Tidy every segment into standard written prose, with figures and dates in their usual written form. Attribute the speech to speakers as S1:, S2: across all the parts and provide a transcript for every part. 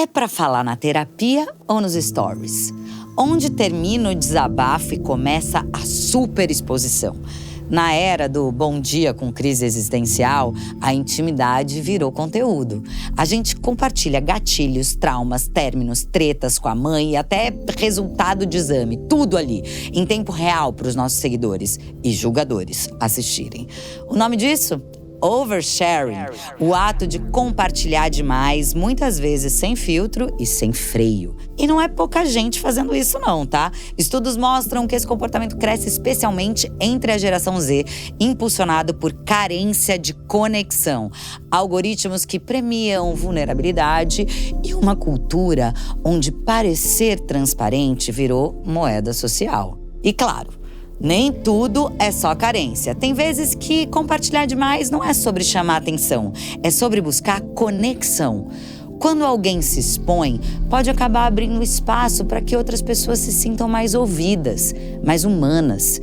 S1: É pra falar na terapia ou nos stories? Onde termina o desabafo e começa a superexposição? Na era do bom dia com crise existencial, a intimidade virou conteúdo. A gente compartilha gatilhos, traumas, términos, tretas com a mãe e até resultado de exame. Tudo ali, em tempo real para os nossos seguidores e julgadores assistirem. O nome disso? Oversharing, o ato de compartilhar demais, muitas vezes sem filtro e sem freio. E não é pouca gente fazendo isso não, tá? Estudos mostram que esse comportamento cresce especialmente entre a geração Z, impulsionado por carência de conexão, algoritmos que premiam vulnerabilidade e uma cultura onde parecer transparente virou moeda social. E claro, nem tudo é só carência. Tem vezes que compartilhar demais não é sobre chamar atenção, é sobre buscar conexão. Quando alguém se expõe, pode acabar abrindo espaço para que outras pessoas se sintam mais ouvidas, mais humanas.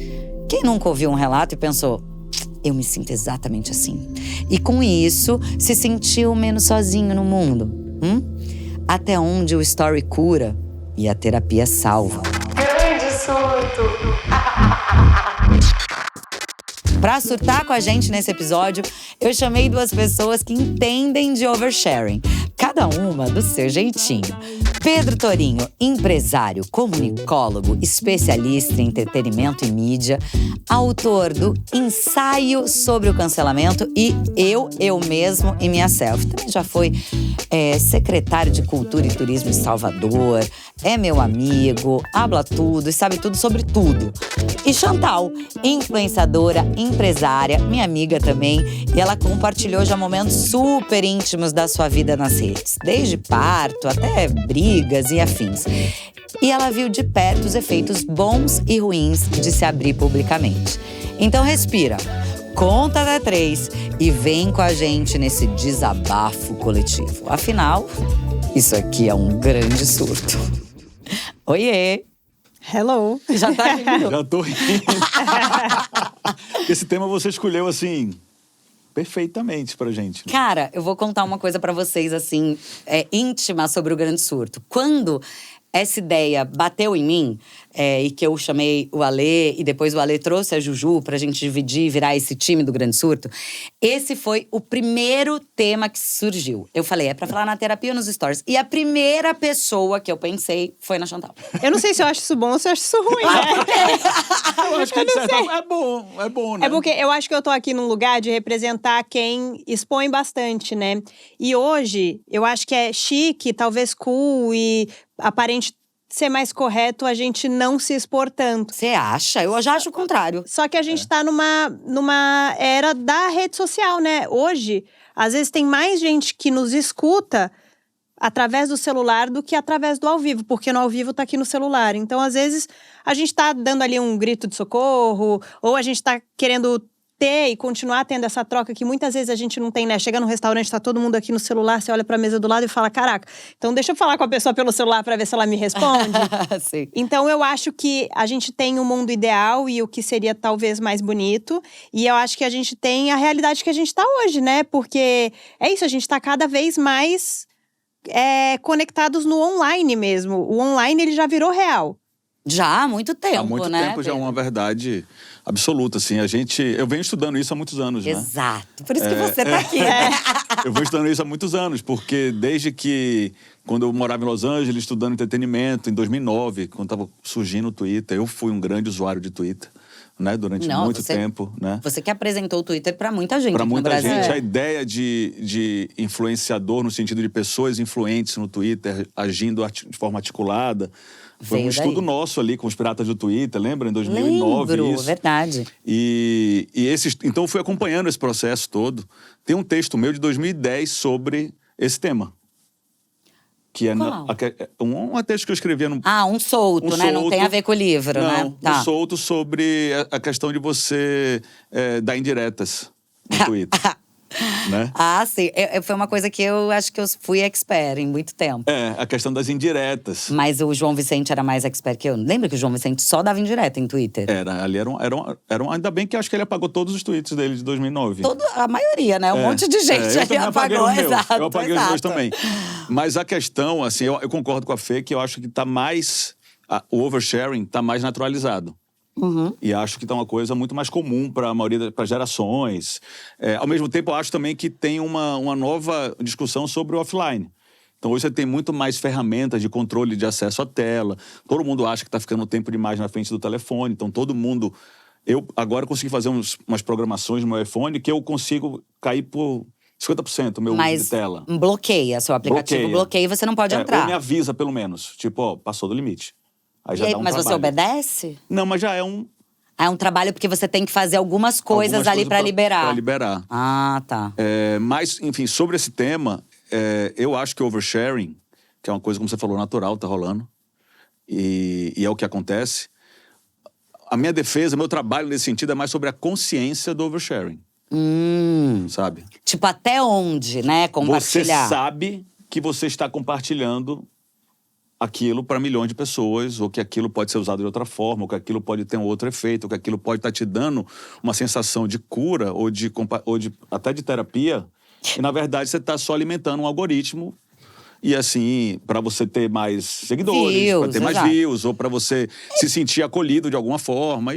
S1: Quem nunca ouviu um relato e pensou, eu me sinto exatamente assim? E com isso, se sentiu menos sozinho no mundo? Até onde o story cura e a terapia salva.
S2: Grande surto!
S1: Pra surtar com a gente nesse episódio, eu chamei duas pessoas que entendem de oversharing, cada uma do seu jeitinho. Pedro Torinho, empresário, comunicólogo, especialista em entretenimento e mídia, autor do Ensaio sobre o Cancelamento e Eu Mesmo e Minha Self. Também já foi secretário de Cultura e Turismo em Salvador, é meu amigo, habla tudo e sabe tudo sobre tudo. E Chantal, influenciadora, empresária, minha amiga também, e ela compartilhou já momentos super íntimos da sua vida nas redes, desde parto até brigas e afins. E ela viu de perto os efeitos bons e ruins de se abrir publicamente. Então respira, conta até 3 e vem com a gente nesse desabafo coletivo. Afinal, isso aqui é um grande surto. Oiê!
S3: Hello!
S1: Já tá rindo?
S4: Já tô rindo. Esse tema você escolheu, assim, perfeitamente pra gente.
S1: Cara, eu vou contar uma coisa pra vocês, assim, íntima sobre o grande surto. Quando essa ideia bateu em mim, e que eu chamei o Alê, e depois o Alê trouxe a Juju pra gente dividir e virar esse time do grande surto, esse foi o primeiro tema que surgiu. Eu falei, é pra falar na terapia ou nos stories? E a primeira pessoa que eu pensei foi na Chantal.
S3: Eu não sei se eu acho isso bom ou se eu acho isso ruim, né?
S4: Eu acho que de certa forma é bom, né?
S3: É porque eu acho que eu tô aqui num lugar de representar quem expõe bastante, né? E hoje, eu acho que é chique, talvez cool e aparente ser mais correto a gente não se expor tanto.
S1: Você acha? Eu já acho o contrário.
S3: Só que a gente tá numa era da rede social, né? Hoje, às vezes tem mais gente que nos escuta através do celular do que através do ao vivo, porque no ao vivo tá aqui no celular. Então, às vezes, a gente tá dando ali um grito de socorro, ou a gente tá querendo ter e continuar tendo essa troca que muitas vezes a gente não tem, né? Chega num restaurante, tá todo mundo aqui no celular, você olha pra mesa do lado e fala, caraca, então deixa eu falar com a pessoa pelo celular pra ver se ela me responde.
S1: Sim.
S3: Então eu acho que a gente tem um mundo ideal e o que seria talvez mais bonito. E eu acho que a gente tem a realidade que a gente tá hoje, né? Porque é isso, a gente tá cada vez mais conectados no online mesmo. O online, ele já virou real.
S1: Já há muito tempo, né?
S4: Há muito tempo já é uma verdade absoluta, assim. Eu venho estudando isso há muitos anos, né?
S1: Exato. Por isso que você tá aqui, né?
S4: Eu venho estudando isso há muitos anos, porque desde que… Quando eu morava em Los Angeles, estudando entretenimento, em 2009, quando estava surgindo o Twitter, eu fui um grande usuário de Twitter, né? Durante muito tempo, né?
S1: Você que apresentou o Twitter pra muita gente
S4: Pra
S1: aqui no
S4: muita
S1: Brasil.
S4: gente. A ideia de influenciador, no sentido de pessoas influentes no Twitter, agindo de forma articulada… Foi um estudo nosso ali com os piratas do Twitter, lembra? Em 2009,
S1: Lembro,
S4: isso.
S1: verdade.
S4: Então, eu fui acompanhando esse processo todo. Tem um texto meu de 2010 sobre esse tema. Que é um texto que eu escrevia no…
S1: Um solto, né? Não tem a ver com o livro, né?
S4: Não,
S1: Tá.
S4: um solto sobre a questão de você dar indiretas no Twitter. né?
S1: Ah, sim. Foi uma coisa que eu acho que eu fui expert em muito tempo.
S4: A questão das indiretas.
S1: Mas o João Vicente era mais expert que eu. Lembra que o João Vicente só dava indireta em Twitter?
S4: Ali ainda bem que eu acho que ele apagou todos os tweets dele de 2009.
S1: A maioria, né? Um monte de gente
S4: eu
S1: ali
S4: também
S1: apagou,
S4: apaguei os meus.
S1: exato.
S4: Eu apaguei os meus também. Mas a questão, assim, eu concordo com a Fê que eu acho que tá mais… o oversharing tá mais naturalizado. E acho que tá uma coisa muito mais comum para a maioria das gerações. Ao mesmo tempo, eu acho também que tem uma nova discussão sobre o offline. Então, hoje você tem muito mais ferramentas de controle de acesso à tela. Todo mundo acha que está ficando tempo demais na frente do telefone. Então, todo mundo… Eu agora consegui fazer umas programações no meu iPhone que eu consigo cair por 50% o meu uso de tela.
S1: Mas bloqueia, seu aplicativo bloqueia e você não pode entrar.
S4: Ou me avisa, pelo menos. Tipo, passou do limite. Aí já dá um
S1: mas
S4: trabalho.
S1: você obedece?
S4: Não, mas já é um…
S1: É um trabalho porque você tem que fazer algumas coisas ali para liberar.
S4: Para liberar.
S1: Ah, tá.
S4: Mas, enfim, sobre esse tema… eu acho que o oversharing, que é uma coisa, como você falou, natural, tá rolando. E é o que acontece. A minha defesa, meu trabalho nesse sentido é mais sobre a consciência do oversharing. Sabe?
S1: Tipo, até onde, né? Compartilhar.
S4: Você sabe que você está compartilhando aquilo para milhões de pessoas, ou que aquilo pode ser usado de outra forma, ou que aquilo pode ter um outro efeito, ou que aquilo pode estar te dando uma sensação de cura, ou até de terapia. E, na verdade, você está só alimentando um algoritmo. E, assim, para você ter mais seguidores, para ter mais views, ou para você se sentir acolhido de alguma forma.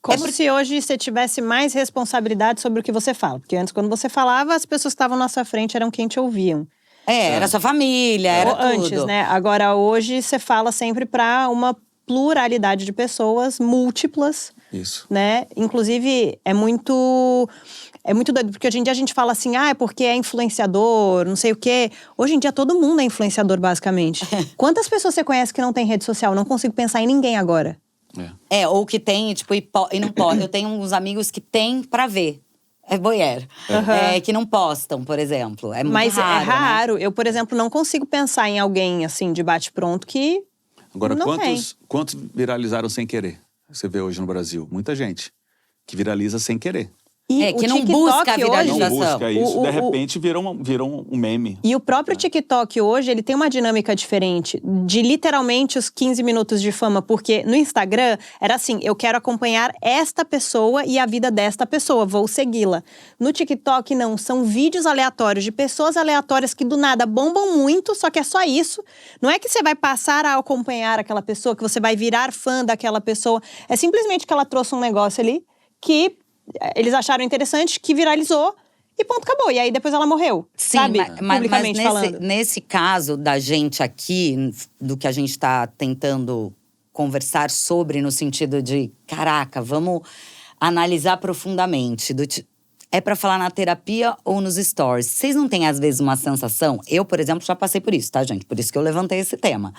S3: Como se hoje você tivesse mais responsabilidade sobre o que você fala. Porque antes, quando você falava, as pessoas que estavam na sua frente eram quem te ouviam.
S1: Era sua família, era tudo.
S3: Antes, né? Agora, hoje, você fala sempre para uma pluralidade de pessoas, múltiplas.
S4: Isso.
S3: Né? Inclusive, é muito doido, porque hoje em dia a gente fala assim, é porque é influenciador, não sei o quê. Hoje em dia todo mundo é influenciador, basicamente. Quantas pessoas você conhece que não tem rede social? Não consigo pensar em ninguém agora.
S1: Ou que tem, tipo, e não pode. Eu tenho uns amigos que tem pra ver. É voyeur. Que não postam, por exemplo. É muito
S3: Mas
S1: raro,
S3: é raro.
S1: Né?
S3: Eu, por exemplo, não consigo pensar em alguém, assim, de bate-pronto que
S4: Agora,
S3: não
S4: quantos viralizaram sem querer? Você vê hoje no Brasil. Muita gente que viraliza sem querer.
S3: E
S1: que não busca a viralização.
S4: Não busca isso, de repente virou um meme.
S3: E o próprio TikTok hoje, ele tem uma dinâmica diferente de literalmente os 15 minutos de fama, porque no Instagram era assim, eu quero acompanhar esta pessoa e a vida desta pessoa, vou segui-la. No TikTok não, são vídeos aleatórios de pessoas aleatórias que do nada bombam muito, só que é só isso. Não é que você vai passar a acompanhar aquela pessoa, que você vai virar fã daquela pessoa, é simplesmente que ela trouxe um negócio ali que eles acharam interessante, que viralizou e ponto, acabou. E aí depois ela morreu,
S1: sim,
S3: sabe?
S1: Publicamente
S3: falando.
S1: Nesse caso da gente aqui, do que a gente tá tentando conversar sobre, no sentido de, caraca, vamos analisar profundamente. É pra falar na terapia ou nos stories? Vocês não têm, às vezes, uma sensação… Eu, por exemplo, já passei por isso, tá, gente? Por isso que eu levantei esse tema.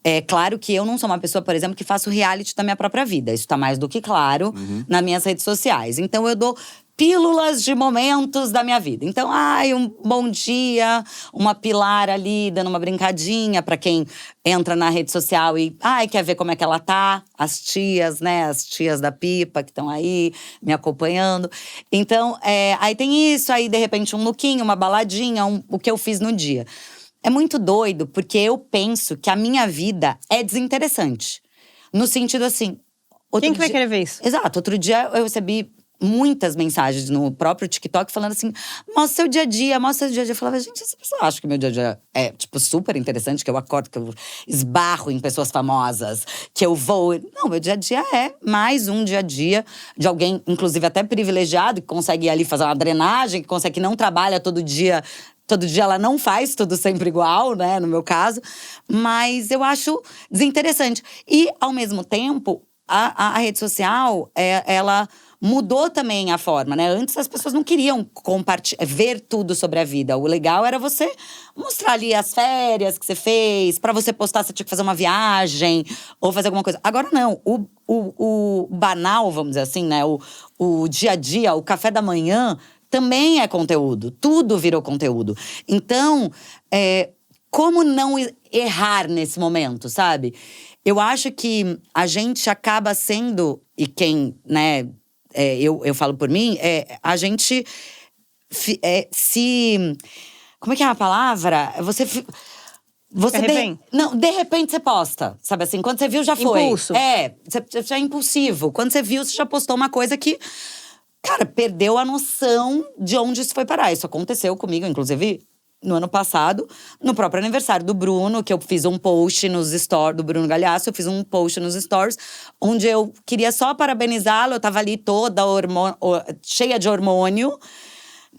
S1: É claro que eu não sou uma pessoa, por exemplo, que faço reality da minha própria vida. Isso tá mais do que claro nas minhas redes sociais. Então, eu dou pílulas de momentos da minha vida. Então, um bom dia, uma pilar ali, dando uma brincadinha pra quem entra na rede social e quer ver como é que ela tá. As tias, né? As tias da pipa que estão aí me acompanhando. Então, aí tem isso, aí de repente um lookinho, uma baladinha, o que eu fiz no dia. É muito doido, porque eu penso que a minha vida é desinteressante. No sentido assim…
S3: Quem que vai querer ver isso?
S1: Exato. Outro dia eu recebi muitas mensagens no próprio TikTok falando assim, mostra seu dia a dia, mostra seu dia a dia. Eu falava, gente, essa pessoa acha que meu dia a dia é, tipo, super interessante, que eu acordo, que eu esbarro em pessoas famosas, que eu vou… Não, meu dia a dia é mais um dia a dia de alguém, inclusive até privilegiado, que consegue ir ali fazer uma drenagem, que consegue, que não trabalha todo dia… Todo dia ela não faz tudo sempre igual, né, no meu caso. Mas eu acho desinteressante. E, ao mesmo tempo, a rede social, ela mudou também a forma, né? Antes as pessoas não queriam ver tudo sobre a vida. O legal era você mostrar ali as férias que você fez. Pra você postar, você tinha que fazer uma viagem ou fazer alguma coisa. Agora não, o banal, vamos dizer assim, né? O dia a dia, o café da manhã também é conteúdo. Tudo virou conteúdo. Então, como não errar nesse momento, sabe? Eu acho que a gente acaba sendo, e quem, né… eu falo por mim, a gente Como é que é a palavra? Não, de repente você posta, sabe assim? Quando você viu, já foi.
S3: Impulso.
S1: Você é impulsivo. Quando você viu, você já postou uma coisa que… Cara, perdeu a noção de onde isso foi parar. Isso aconteceu comigo, inclusive… No ano passado, no próprio aniversário do Bruno, que eu fiz um post nos stories, do Bruno Galhaço, eu fiz um post nos stories, onde eu queria só parabenizá-lo, eu tava ali toda cheia de hormônio,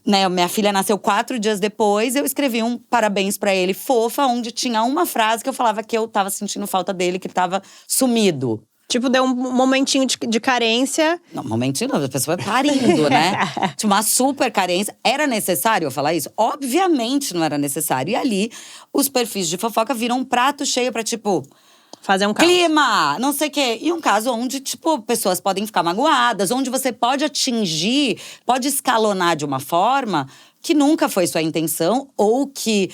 S1: né? Minha filha nasceu 4 dias depois, eu escrevi um parabéns pra ele, fofa, onde tinha uma frase que eu falava que eu tava sentindo falta dele, que tava sumido.
S3: Tipo, deu um momentinho de carência.
S1: Não, momentinho não, a pessoa parindo, né? Tinha uma super carência. Era necessário eu falar isso? Obviamente não era necessário. E ali, os perfis de fofoca viram um prato cheio pra, tipo…
S3: Fazer um caos.
S1: Clima, não sei o quê. E um caso onde, tipo, pessoas podem ficar magoadas. Onde você pode atingir, pode escalonar de uma forma que nunca foi sua intenção. Ou que…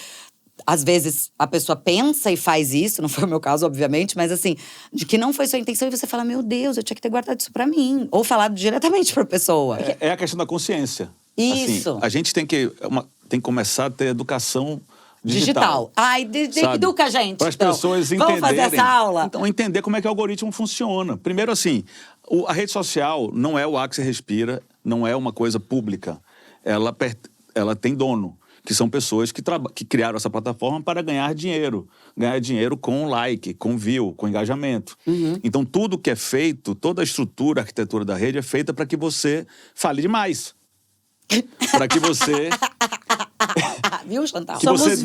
S1: Às vezes, a pessoa pensa e faz isso, não foi o meu caso, obviamente, mas assim, de que não foi sua intenção e você fala, meu Deus, eu tinha que ter guardado isso pra mim. Ou falado diretamente pra pessoa.
S4: É a questão da consciência.
S1: Isso.
S4: Assim, a gente tem que começar a ter educação
S1: digital. Ai, educa a gente.
S4: Para as pessoas entenderem.
S1: Vamos fazer essa aula?
S4: Então, entender como é que o algoritmo funciona. Primeiro, assim, a rede social não é o ar que você respira, não é uma coisa pública. Ela tem dono. Que são pessoas que criaram essa plataforma para ganhar dinheiro. Ganhar dinheiro com like, com view, com engajamento.
S1: Uhum.
S4: Então, tudo que é feito, toda a estrutura, a arquitetura da rede é feita para que você fale demais. Para que você…
S1: Viu, Chantal?
S3: Somos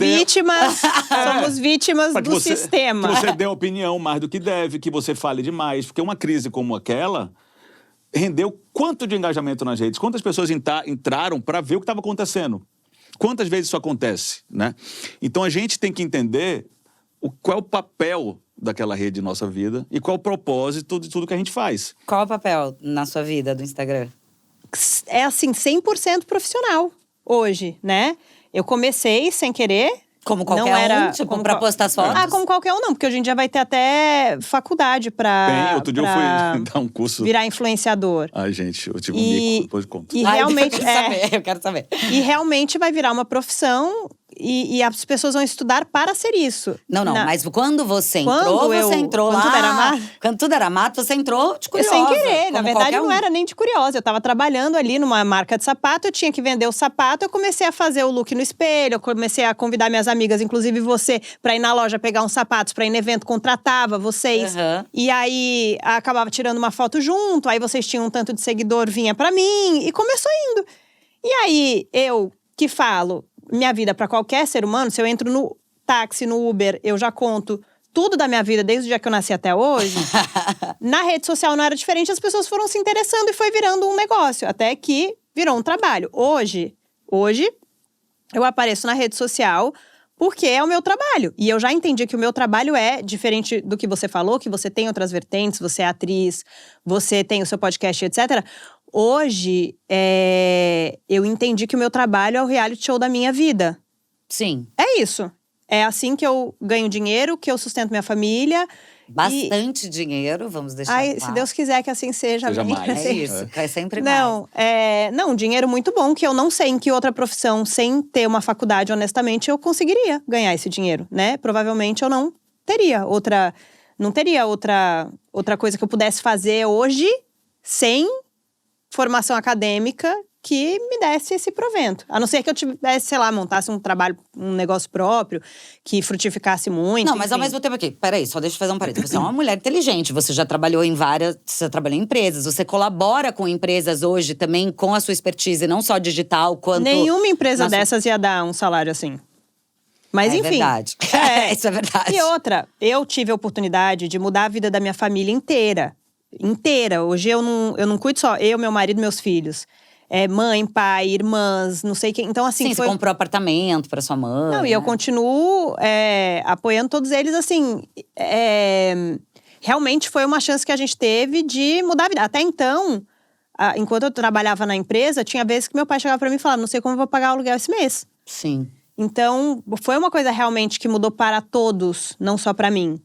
S3: vítimas do sistema.
S4: Que você dê opinião mais do que deve, que você fale demais. Porque uma crise como aquela rendeu quanto de engajamento nas redes? Quantas pessoas entraram para ver o que estava acontecendo? Quantas vezes isso acontece, né? Então, a gente tem que entender qual é o papel daquela rede em nossa vida e qual é o propósito de tudo que a gente faz.
S1: Qual é o papel na sua vida do Instagram?
S3: É assim, 100% profissional hoje, né? Eu comecei sem querer.
S1: Como qualquer tipo, pra postar as fotos?
S3: Como qualquer um não, porque hoje em dia vai ter até faculdade pra…
S4: Outro dia eu fui dar um curso…
S3: Virar influenciador.
S4: Ai, gente, eu tive um mico, depois de conta.
S3: E realmente…
S1: Eu quero saber.
S3: E realmente vai virar uma profissão… E as pessoas vão estudar para ser isso.
S1: Não, mas quando você entrou, você entrou lá…
S3: Quando tudo era mato?
S1: Quando tudo era mato, você entrou de curiosa.
S3: Sem querer. Na verdade, não
S1: um.
S3: era nem de curiosa. Eu tava trabalhando ali numa marca de sapato, eu tinha que vender o sapato. Eu comecei a fazer o look no espelho, eu comecei a convidar minhas amigas, inclusive você, pra ir na loja pegar uns sapatos, pra ir no evento, contratava vocês.
S1: Uhum.
S3: E aí, acabava tirando uma foto junto, aí vocês tinham um tanto de seguidor, vinha pra mim, e começou indo. E aí, eu que falo… Minha vida para qualquer ser humano, se eu entro no táxi, no Uber, eu já conto tudo da minha vida desde o dia que eu nasci até hoje. Na rede social não era diferente, as pessoas foram se interessando e foi virando um negócio, até que virou um trabalho. Hoje eu apareço na rede social porque é o meu trabalho. E eu já entendi que o meu trabalho é diferente do que você falou, que você tem outras vertentes, você é atriz, você tem o seu podcast, etc. Hoje, eu entendi que o meu trabalho é o reality show da minha vida.
S1: Sim.
S3: É isso. É assim que eu ganho dinheiro, que eu sustento minha família.
S1: Bastante dinheiro, vamos deixar claro.
S3: Se Deus quiser que assim seja.
S4: Mais.
S1: É isso, é sempre
S3: mais. Não, dinheiro muito bom, que eu não sei em que outra profissão, sem ter uma faculdade, honestamente, eu conseguiria ganhar esse dinheiro, né? Provavelmente eu não teria outra coisa que eu pudesse fazer hoje sem formação acadêmica que me desse esse provento. A não ser que eu tivesse, sei lá, montasse um trabalho, um negócio próprio, que frutificasse muito.
S1: Não, mas ao mesmo tempo aqui, peraí, só deixa eu fazer um parênteses. Você é uma mulher inteligente, você já trabalhou você trabalhou em empresas, você colabora com empresas hoje também com a sua expertise, não só digital, quanto…
S3: Nenhuma empresa dessas ia dar um salário assim. Mas enfim.
S1: Verdade. Isso é verdade.
S3: E outra, eu tive a oportunidade de mudar a vida da minha família inteira. Hoje eu não cuido só eu, meu marido e meus filhos. Mãe, pai, irmãs, não sei quem. Então, assim.
S1: Sim, você comprou apartamento pra sua mãe.
S3: Não, e eu continuo apoiando todos eles, assim. Realmente foi uma chance que a gente teve de mudar a vida. Até então, enquanto eu trabalhava na empresa, tinha vezes que meu pai chegava pra mim e falava: não sei como eu vou pagar o aluguel esse mês.
S1: Sim.
S3: Então, foi uma coisa realmente que mudou para todos, não só pra mim.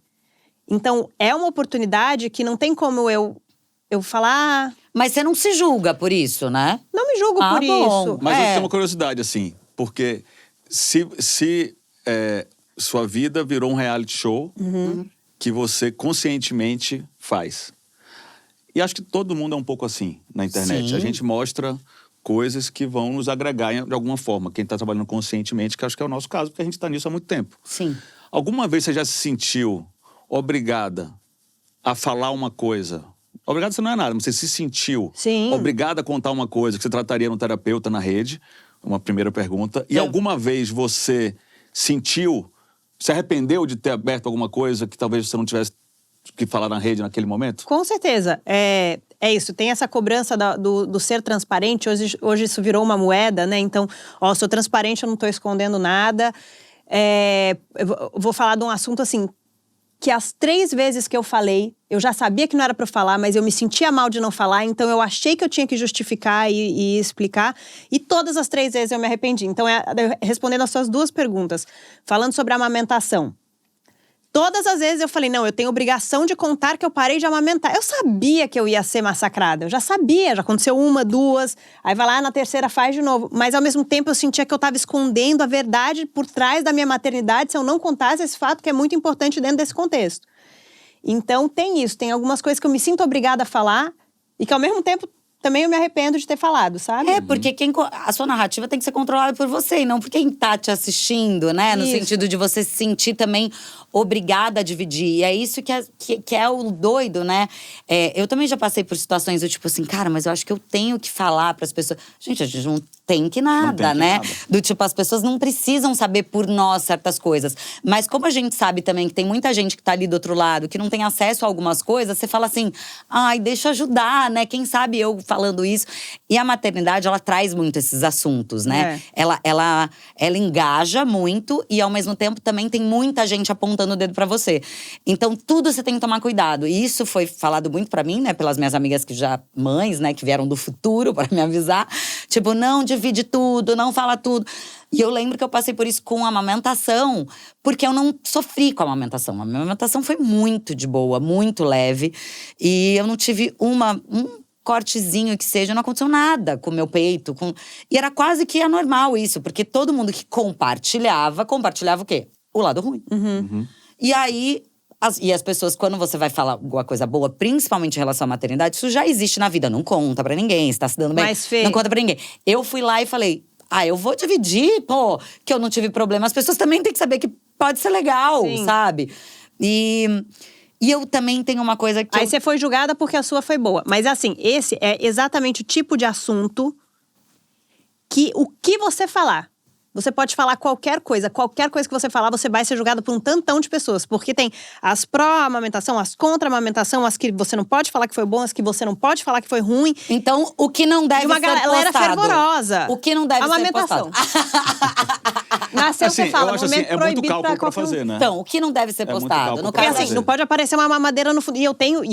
S3: Então, é uma oportunidade que não tem como eu falar…
S1: Mas você não se julga por isso, né?
S3: Não me julgo por
S1: bom.
S3: isso.
S4: Mas eu tenho uma curiosidade, assim, porque se sua vida virou um reality show que você conscientemente faz. E acho que todo mundo é um pouco assim na internet.
S1: Sim.
S4: A gente mostra coisas que vão nos agregar de alguma forma. Quem está trabalhando conscientemente, que acho que é o nosso caso, porque a gente está nisso há muito tempo.
S1: Sim.
S4: Alguma vez você já se sentiu obrigada a falar uma coisa? Obrigada você não é nada, mas você se sentiu obrigada a contar uma coisa que você trataria no terapeuta na rede? Uma primeira pergunta. E alguma vez você sentiu, se arrependeu de ter aberto alguma coisa que talvez você não tivesse que falar na rede naquele momento?
S3: Com certeza. É isso, tem essa cobrança do ser transparente. Hoje isso virou uma moeda, né? Então, sou transparente, eu não estou escondendo nada. Eu vou falar de um assunto assim, que as 3 vezes que eu falei, eu já sabia que não era para eu falar, mas eu me sentia mal de não falar, então eu achei que eu tinha que justificar e explicar, e todas as 3 vezes eu me arrependi. Então, respondendo as suas 2 perguntas, falando sobre a amamentação. Todas as vezes eu falei, não, eu tenho obrigação de contar que eu parei de amamentar. Eu sabia que eu ia ser massacrada, eu já sabia, já aconteceu 1, 2, aí vai lá na 3ª faz de novo. Mas ao mesmo tempo eu sentia que eu estava escondendo a verdade por trás da minha maternidade se eu não contasse esse fato que é muito importante dentro desse contexto. Então tem isso, tem algumas coisas que eu me sinto obrigada a falar e que ao mesmo tempo também eu me arrependo de ter falado, sabe?
S1: Porque a sua narrativa tem que ser controlada por você e não por quem tá te assistindo, né? No sentido de você se sentir também obrigada a dividir. E é isso que é o doido, né? Eu também já passei por situações do tipo assim, cara, mas eu acho que eu tenho que falar pras pessoas. Gente, a gente não tem que nada, né? Do tipo, as pessoas não precisam saber por nós certas coisas. Mas como a gente sabe também que tem muita gente que tá ali do outro lado, que não tem acesso a algumas coisas, você fala assim, ai, deixa eu ajudar, né? Quem sabe eu falando isso. E a maternidade, ela traz muito esses assuntos, né? Ela engaja muito e, ao mesmo tempo, também tem muita gente apontando o dedo pra você. Então, tudo você tem que tomar cuidado. E isso foi falado muito pra mim, né? Pelas minhas amigas mães, né? Que vieram do futuro pra me avisar. Tipo, não divide tudo, não fala tudo. E eu lembro que eu passei por isso com a amamentação, porque eu não sofri com a amamentação. A minha amamentação foi muito de boa, muito leve. E eu não tive um cortezinho que seja, não aconteceu nada com o meu peito. E era quase que anormal isso, porque todo mundo que compartilhava o quê? O lado ruim. E aí, as pessoas, quando você vai falar alguma coisa boa, principalmente em relação à maternidade, isso já existe na vida. Não conta pra ninguém, você tá se dando bem.
S3: Mas, Fê,
S1: não conta pra ninguém. Eu fui lá e falei, eu vou dividir, que eu não tive problema. As pessoas também têm que saber que pode ser legal, sabe? E eu também tenho uma coisa que…
S3: Aí você foi julgada porque a sua foi boa. Mas assim, esse é exatamente o tipo de assunto que o que você falar… Você pode falar qualquer coisa que você falar, você vai ser julgado por um tantão de pessoas. Porque tem as pró-amamentação, as contra-amamentação, as que você não pode falar que foi bom, as que você não pode falar que foi ruim.
S1: Então, o que não deve ser postado…
S3: E uma galera fervorosa.
S1: O que não deve ser postado.
S3: Nasceu
S4: assim,
S3: você fala,
S4: eu acho assim, é muito cálculo pra fazer, né?
S1: Então, o que não deve ser postado? No
S3: Porque
S1: caso,
S3: assim, não pode aparecer uma mamadeira no fundo. E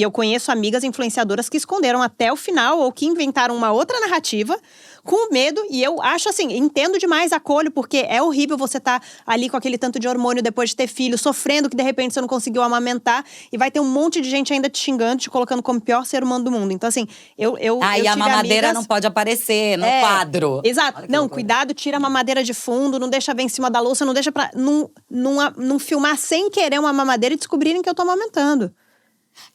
S3: eu conheço amigas influenciadoras que esconderam até o final ou que inventaram uma outra narrativa com medo. E eu acho assim, entendo demais, acolho, porque é horrível você estar ali com aquele tanto de hormônio depois de ter filho, sofrendo que de repente você não conseguiu amamentar. E vai ter um monte de gente ainda te xingando, te colocando como o pior ser humano do mundo. Então assim, eu
S1: e a mamadeira não pode aparecer no quadro.
S3: Exato. Não, cuidado, tira a mamadeira de fundo, não deixa ver em cima da louça, não deixa pra… Não filmar sem querer uma mamadeira e descobrirem que eu tô amamentando.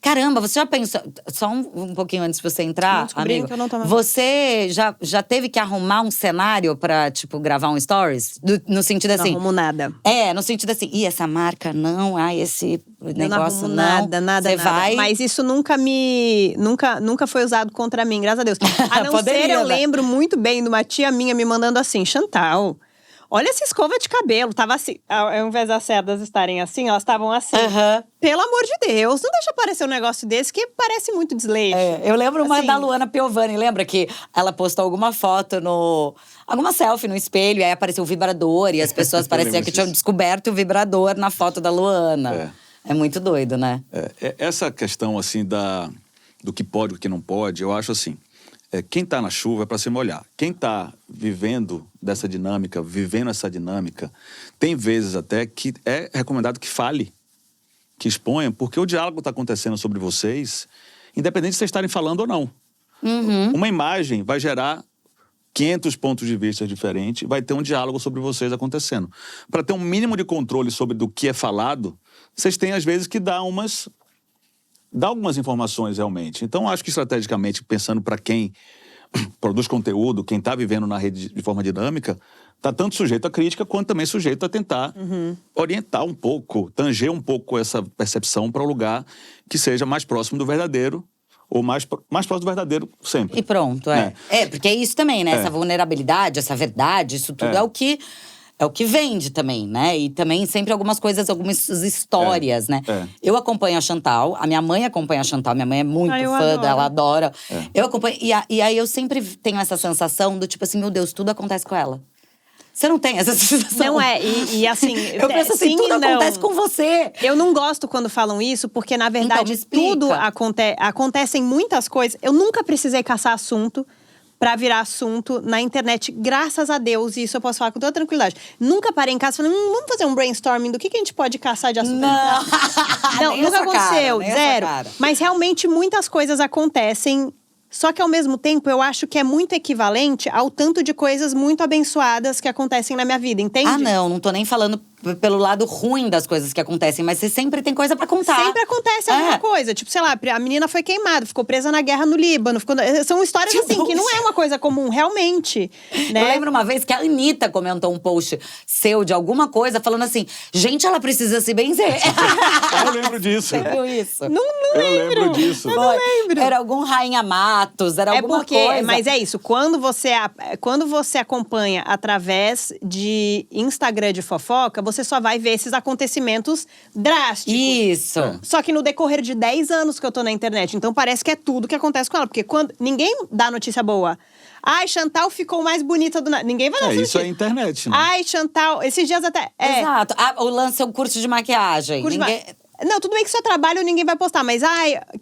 S1: Caramba, você já pensou… Só um pouquinho antes de você entrar, amigo.
S3: Que eu não tô amamentando.
S1: Você já teve que arrumar um cenário pra, tipo, gravar um stories? No sentido assim…
S3: Não arrumo nada.
S1: No sentido assim, essa marca não, esse negócio
S3: não. Nada.
S1: Você vai…
S3: Mas isso nunca foi usado contra mim, graças a Deus. A não
S1: Poderia,
S3: ser, eu
S1: né?
S3: lembro muito bem de uma tia minha me mandando assim, Chantal… Olha essa escova de cabelo, tava assim, ao invés das cerdas estarem assim, elas estavam assim. Pelo amor de Deus, não deixa aparecer um negócio desse que parece muito desleixo.
S1: Eu lembro uma
S3: Assim,
S1: da Luana Piovani, lembra que ela postou alguma foto alguma selfie no espelho, e aí apareceu o vibrador, e as pessoas pareciam que tinham descoberto o vibrador na foto da Luana. É muito doido, né?
S4: Essa questão, assim, do que pode e o que não pode, eu acho assim… quem está na chuva é para se molhar. Quem está vivendo essa dinâmica, tem vezes até que é recomendado que fale, que exponha, porque o diálogo está acontecendo sobre vocês, independente de vocês estarem falando ou não. Uma imagem vai gerar 500 pontos de vista diferentes, vai ter um diálogo sobre vocês acontecendo. Para ter um mínimo de controle sobre do que é falado, vocês têm, às vezes, que dar algumas informações, realmente. Então, acho que, estrategicamente, pensando para quem produz conteúdo, quem está vivendo na rede de forma dinâmica, está tanto sujeito à crítica, quanto também sujeito a tentar orientar um pouco, tanger um pouco essa percepção para um lugar que seja mais próximo do verdadeiro, ou mais próximo do verdadeiro sempre.
S1: E pronto, porque é isso também, né? Essa vulnerabilidade, essa verdade, isso tudo é o que vende também, né? E também sempre algumas histórias, né? Eu acompanho a Chantal, a minha mãe acompanha a Chantal, minha mãe é muito fã dela, adora. Eu acompanho, e aí eu sempre tenho essa sensação do tipo assim, meu Deus, tudo acontece com ela. Você não tem essa sensação?
S3: Não é, e assim…
S1: eu penso assim, tudo acontece com você.
S3: Eu não gosto quando falam isso, porque na verdade
S1: então,
S3: tudo acontecem muitas coisas. Eu nunca precisei caçar assunto pra virar assunto na internet, graças a Deus, e isso eu posso falar com toda tranquilidade. Nunca parei em casa e falei, vamos fazer um brainstorming do que a gente pode caçar de assunto. Não, nunca aconteceu, zero. Mas realmente muitas coisas acontecem. Só que, ao mesmo tempo, eu acho que é muito equivalente ao tanto de coisas muito abençoadas que acontecem na minha vida, entende?
S1: Não tô nem falando pelo lado ruim das coisas que acontecem, mas você sempre tem coisa pra contar.
S3: Sempre acontece alguma coisa. Tipo, sei lá, a menina foi queimada, ficou presa na guerra no Líbano. São histórias assim, que não é uma coisa comum, realmente. Né?
S1: Eu lembro uma vez que a Anitta comentou um post seu de alguma coisa, falando assim, gente, ela precisa se benzer.
S4: Eu lembro disso.
S1: Você viu isso?
S3: Não lembro.
S4: Eu lembro disso.
S3: Eu não lembro.
S1: Era algum Rainha Matos, era alguma coisa.
S3: Mas é isso, quando você acompanha através de Instagram de fofoca, você só vai ver esses acontecimentos drásticos.
S1: Isso.
S3: Só que no decorrer de 10 anos que eu tô na internet, então parece que é tudo que acontece com ela. Porque quando ninguém dá notícia boa. Ai, Chantal ficou mais bonita do nada. Ninguém vai dar
S4: isso é internet, né?
S3: Ai, Chantal, esses dias até…
S1: Exato. O lance é um curso de maquiagem.
S3: Não, tudo bem que seu trabalho ninguém vai postar, mas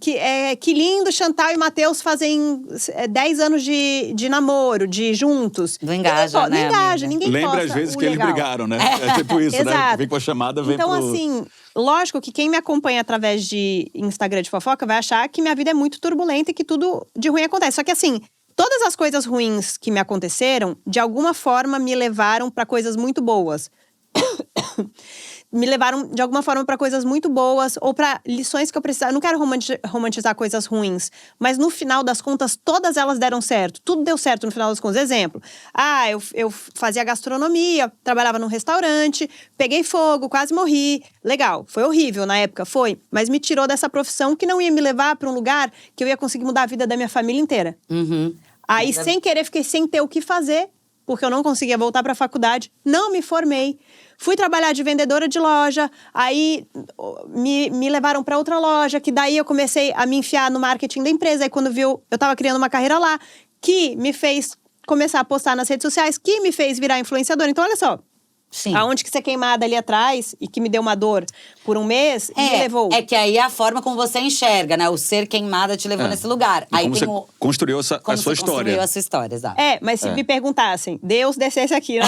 S3: que lindo, Chantal e Matheus fazem 10 anos de namoro, de juntos.
S1: Não engaja, né,
S3: não engaja, ninguém posta.
S4: Lembra às vezes que eles brigaram, né? É tipo isso,
S3: Exato.
S4: né? Vem com a chamada, vem
S3: então, assim, lógico que quem me acompanha através de Instagram de fofoca vai achar que minha vida é muito turbulenta e que tudo de ruim acontece. Só que assim, todas as coisas ruins que me aconteceram, de alguma forma me levaram para coisas muito boas. Me levaram, de alguma forma, para coisas muito boas ou para lições que eu precisava. Eu não quero romantizar coisas ruins, mas no final das contas, todas elas deram certo. Tudo deu certo no final das contas. Exemplo, eu fazia gastronomia, trabalhava num restaurante, peguei fogo, quase morri. Legal, foi horrível na época, foi. Mas me tirou dessa profissão que não ia me levar para um lugar que eu ia conseguir mudar a vida da minha família inteira. Aí, sem querer, fiquei sem ter o que fazer, porque eu não conseguia voltar para a faculdade. Não me formei. Fui trabalhar de vendedora de loja, aí me levaram para outra loja, que daí eu comecei a me enfiar no marketing da empresa. Aí quando viu, eu estava criando uma carreira lá, que me fez começar a postar nas redes sociais, que me fez virar influenciadora. Então, olha só.
S1: Sim.
S3: Aonde que ser queimada ali atrás e que me deu uma dor por um mês, me levou.
S1: É que aí é a forma como você enxerga, né? O ser queimada te levou nesse lugar.
S4: E
S1: aí
S4: como
S1: tem
S4: você construiu a sua história.
S1: Construiu a sua história, exato.
S3: Mas se me perguntassem, Deus descesse aqui, né?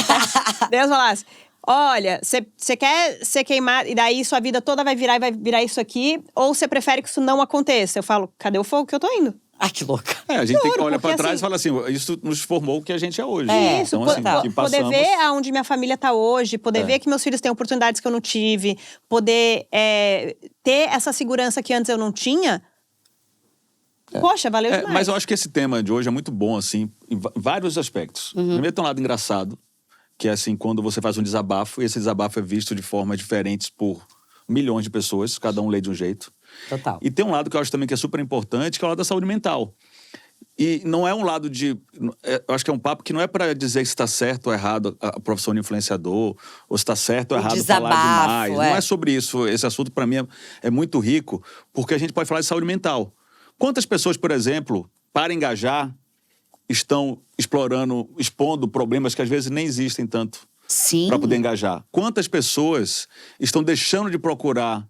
S3: Deus falasse… Olha, você quer ser queimado e daí sua vida toda vai virar isso aqui? Ou você prefere que isso não aconteça? Eu falo, cadê o fogo que eu tô indo?
S1: Ai, que louca.
S4: A gente tem que olhar pra trás e falar assim, isso nos formou o que a gente é hoje.
S3: Isso,
S4: então, assim, que
S3: poder
S4: passamos…
S3: ver aonde minha família tá hoje, poder ver que meus filhos têm oportunidades que eu não tive, poder ter essa segurança que antes eu não tinha… Poxa, valeu demais.
S4: Mas eu acho que esse tema de hoje é muito bom, assim, em vários aspectos. Primeiro tem um lado engraçado, que é assim, quando você faz um desabafo, e esse desabafo é visto de formas diferentes por milhões de pessoas, cada um lê de um jeito.
S1: Total.
S4: E tem um lado que eu acho também que é super importante, que é o lado da saúde mental. E não é um lado de… Eu acho que é um papo que não é para dizer se está certo ou errado a profissão de influenciador, ou se está certo ou errado falar demais. Não é sobre isso. Esse assunto, para mim, é muito rico, porque a gente pode falar de saúde mental. Quantas pessoas, por exemplo, para engajar, estão expondo problemas que às vezes nem existem tanto para poder engajar? Quantas pessoas estão deixando de procurar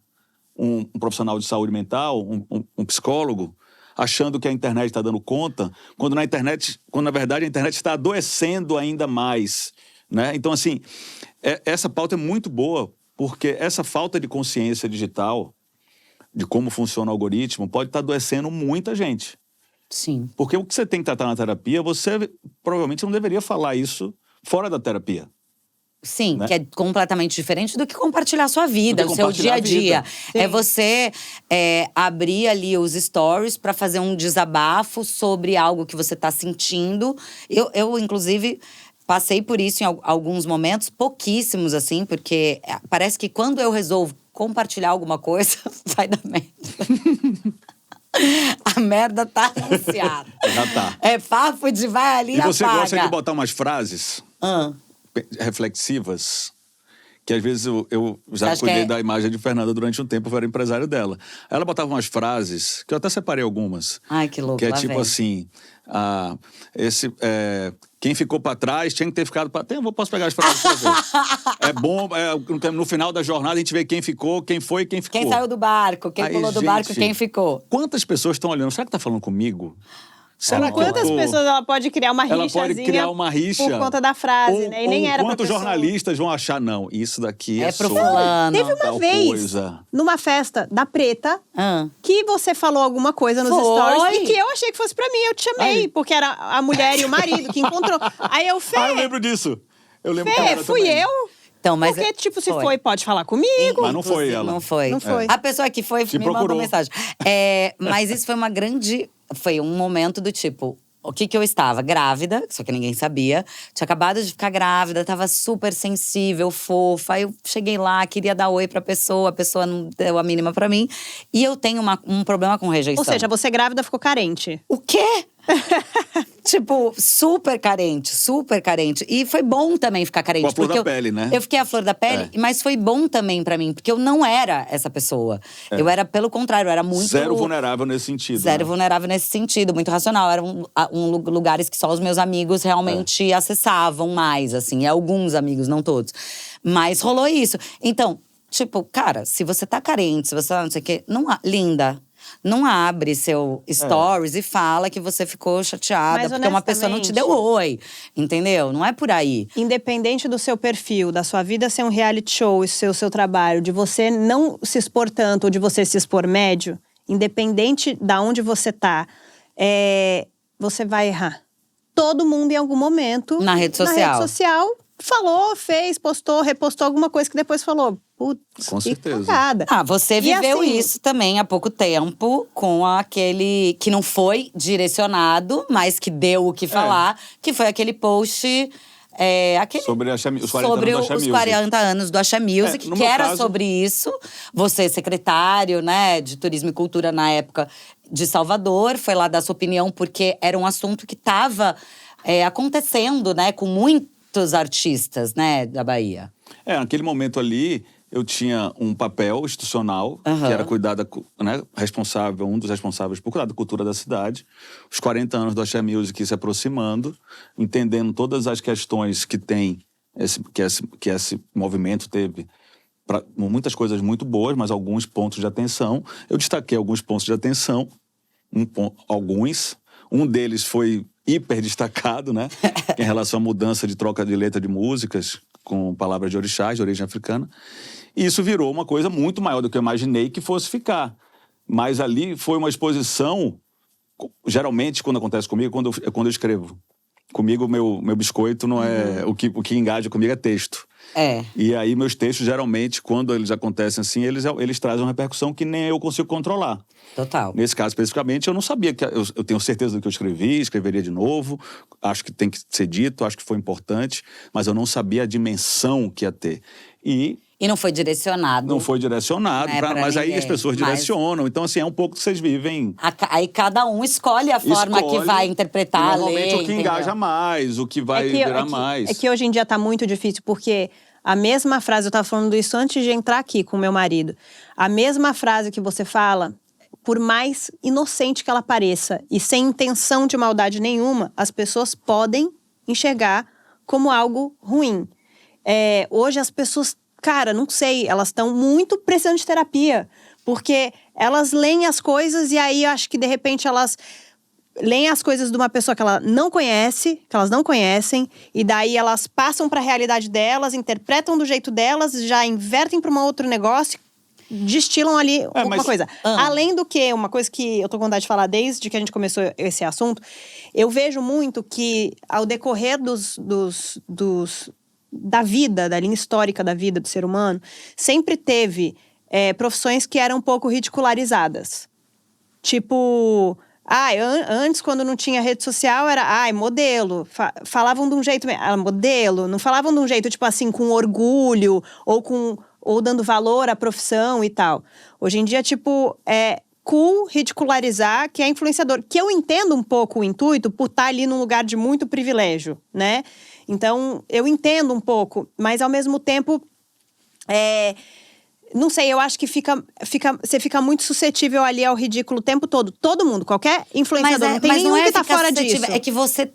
S4: um profissional de saúde mental, um psicólogo, achando que a internet está dando conta, quando na verdade a internet está adoecendo ainda mais, né? Então, assim, essa pauta é muito boa, porque essa falta de consciência digital, de como funciona o algoritmo, pode estar adoecendo muita gente.
S1: Sim.
S4: Porque o que você tem que tratar na terapia, você provavelmente não deveria falar isso fora da terapia.
S1: Sim,
S4: né?
S1: que é completamente diferente do que compartilhar a sua vida,
S4: Do que
S1: o seu dia
S4: compartilhar
S1: a
S4: a
S1: dia.
S4: vida.
S1: É você abrir ali os stories pra fazer um desabafo sobre algo que você tá sentindo. Eu inclusive, passei por isso em alguns momentos, pouquíssimos, assim, porque parece que quando eu resolvo compartilhar alguma coisa, vai dar merda. A merda tá anunciada.
S4: Já tá.
S1: É papo de vai ali e
S4: E você
S1: apaga.
S4: gosta de botar umas frases reflexivas? Que às vezes eu já cuidei da imagem de Fernanda durante um tempo, eu era empresário dela. Ela botava umas frases, que eu até separei algumas.
S1: Ai, que louco,
S4: que é
S1: lá
S4: tipo
S1: vem.
S4: assim, quem ficou pra trás tinha que ter ficado pra trás. Posso pegar as frases pra ver. É bom, no final da jornada a gente vê quem ficou, quem foi e quem ficou.
S1: Quem saiu do barco, quem
S4: Aí,
S1: pulou do barco,
S4: gente,
S1: quem ficou.
S4: Quantas pessoas estão olhando? Será que tá falando comigo? Será que
S3: Quantas pessoas ela pode criar uma
S4: ela
S3: rixazinha
S4: pode criar uma rixa
S3: por conta da frase, né? E nem era pra
S4: quantos
S3: pessoa.
S4: jornalistas vão achar, não, isso daqui
S1: É
S4: é
S1: pro
S4: sobre
S1: fulano.
S3: Teve uma
S4: tal
S3: vez,
S4: coisa.
S3: numa festa da Preta,
S1: Ah.
S3: que você falou alguma coisa nos
S1: Foi?
S3: stories e que eu achei que fosse pra mim. Eu te chamei,
S4: Ai.
S3: porque era a mulher e o marido que encontrou. Aí eu, Fê,
S4: Eu lembro disso. Eu lembro que
S3: Fê,
S4: era
S3: fui
S4: também.
S3: eu.
S1: Então, mas
S3: Porque, tipo, se foi, pode falar comigo.
S4: Mas não foi
S1: Inclusive,
S4: ela.
S1: Não foi.
S3: Não foi.
S1: A pessoa que foi
S4: Te
S1: me mandou
S4: procurou.
S1: mensagem. Mas isso foi uma grande… Foi um momento do tipo… O que eu estava? Grávida, só que ninguém sabia. Tinha acabado de ficar grávida, tava super sensível, fofa. Aí eu cheguei lá, queria dar oi pra pessoa, a pessoa não deu a mínima pra mim. E eu tenho um problema com rejeição.
S3: Ou seja, você grávida ficou carente.
S1: O quê? Tipo, super carente, super carente. E foi bom também ficar carente.
S4: Com a flor
S1: porque
S4: da pele, né?
S1: Eu fiquei a flor da pele, mas foi bom também pra mim. Porque eu não era essa pessoa. Eu era, pelo contrário, eu era muito…
S4: Zero vulnerável nesse sentido.
S1: Zero
S4: né?
S1: vulnerável nesse sentido, muito racional. Eram lugares que só os meus amigos realmente acessavam mais, assim. E alguns amigos, não todos. Mas rolou isso. Então, tipo, cara, se você tá carente, se você não sei o quê… Linda… Não abre seu stories e fala que você ficou chateada
S3: Mas,
S1: porque uma pessoa não te deu oi, entendeu? Não é por aí.
S3: Independente do seu perfil, da sua vida ser um reality show, isso ser o seu trabalho, de você não se expor tanto ou de você se expor médio, independente da onde você tá, você vai errar. Todo mundo em algum momento…
S1: Na rede social.
S3: Falou, fez, postou, repostou alguma coisa que depois falou… Putz,
S4: Com
S3: que
S4: certeza.
S3: cagada.
S1: Você
S3: E
S1: viveu
S3: assim,
S1: isso também há pouco tempo com aquele que não foi direcionado, mas que deu o que falar, que foi aquele post…
S4: Sobre os 40
S1: sobre
S4: anos do Axé
S1: os
S4: Music.
S1: 40 anos do Axé Music,
S4: no
S1: que
S4: meu
S1: era
S4: caso…
S1: sobre isso. Você, secretário, né, de Turismo e Cultura na época de Salvador, foi lá dar sua opinião, porque era um assunto que estava acontecendo, né, com muitos artistas, né, da Bahia.
S4: Naquele momento ali, eu tinha um papel institucional, que era cuidar um dos responsáveis por cuidar da cultura da cidade. Os 40 anos do Axé Music se aproximando, entendendo todas as questões que tem, que esse movimento teve. Muitas coisas muito boas, mas alguns pontos de atenção. Eu destaquei alguns pontos de atenção, alguns. Um deles foi hiper destacado, né? Em relação à mudança de troca de letra de músicas com palavras de orixás, de origem africana. E isso virou uma coisa muito maior do que eu imaginei que fosse ficar. Mas ali foi uma exposição… Geralmente, quando acontece comigo, quando eu escrevo. Comigo, meu biscoito não é… O que engaja comigo é texto. E aí, meus textos, geralmente, quando eles acontecem assim, eles trazem uma repercussão que nem eu consigo controlar.
S1: Total.
S4: Nesse caso, especificamente, eu não sabia que… Eu tenho certeza do que eu escreveria de novo. Acho que tem que ser dito, acho que foi importante. Mas eu não sabia a dimensão que ia ter. E
S1: não foi direcionado.
S4: Não foi direcionado, mas aí as pessoas direcionam. Então, assim, é um pouco que vocês vivem…
S1: Aí cada um escolhe a forma que vai interpretar a lei.
S4: Normalmente o que engaja mais, o que vai virar mais.
S3: É que hoje em dia tá muito difícil, porque a mesma frase… Eu tava falando isso antes de entrar aqui com o meu marido. A mesma frase que você fala… Por mais inocente que ela pareça e sem intenção de maldade nenhuma, as pessoas podem enxergar como algo ruim. Hoje as pessoas, cara, não sei, elas estão muito precisando de terapia. Porque elas leem as coisas e aí acho que de repente elas leem as coisas de uma pessoa que ela não conhece, que elas não conhecem, e daí elas passam para a realidade delas, interpretam do jeito delas, já invertem para um outro negócio. destilam ali alguma
S4: mas-
S3: coisa. Além do que, uma coisa que eu tô com vontade de falar desde que a gente começou esse assunto, eu vejo muito que ao decorrer da vida, da linha histórica da vida do ser humano, sempre teve profissões que eram um pouco ridicularizadas. Tipo, antes, quando não tinha rede social, era, modelo. Falavam de um jeito, modelo. Não falavam de um jeito, tipo assim, com orgulho ou dando valor à profissão e tal. Hoje em dia, tipo, é cool ridicularizar que é influenciador. Que eu entendo um pouco o intuito por estar ali num lugar de muito privilégio, né? Então, eu entendo um pouco, mas ao mesmo tempo, não sei, eu acho que você fica muito suscetível ali ao ridículo o tempo todo. Todo mundo, qualquer influenciador, não tem nenhum que tá fora disso.
S1: É que você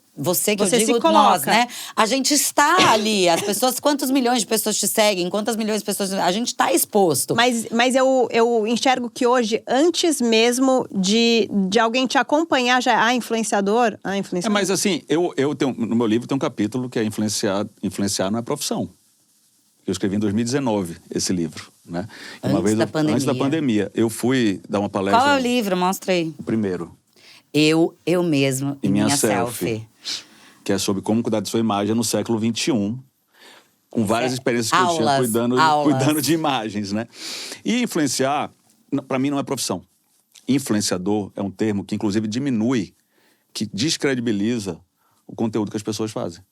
S1: que eu
S3: Você
S1: digo
S3: se coloca.
S1: nós, né? A gente está ali, as pessoas, quantos milhões de pessoas te seguem, quantas milhões de pessoas… A gente está exposto.
S3: Mas eu enxergo que hoje, antes mesmo de alguém te acompanhar, já influenciador.
S4: Mas assim, eu tenho, no meu livro tem um capítulo que é influenciar não é profissão. Eu escrevi em 2019 esse livro, né?
S1: Antes da pandemia.
S4: Eu fui dar uma palestra…
S1: Qual é o livro? Mostra aí.
S4: O primeiro.
S1: Eu mesmo e minha
S4: selfie. Que é sobre como cuidar de sua imagem no século XXI. Com várias experiências que eu tinha cuidando de imagens, né? E influenciar, para mim, não é profissão. Influenciador é um termo que, inclusive, diminui, que descredibiliza o conteúdo que as pessoas fazem.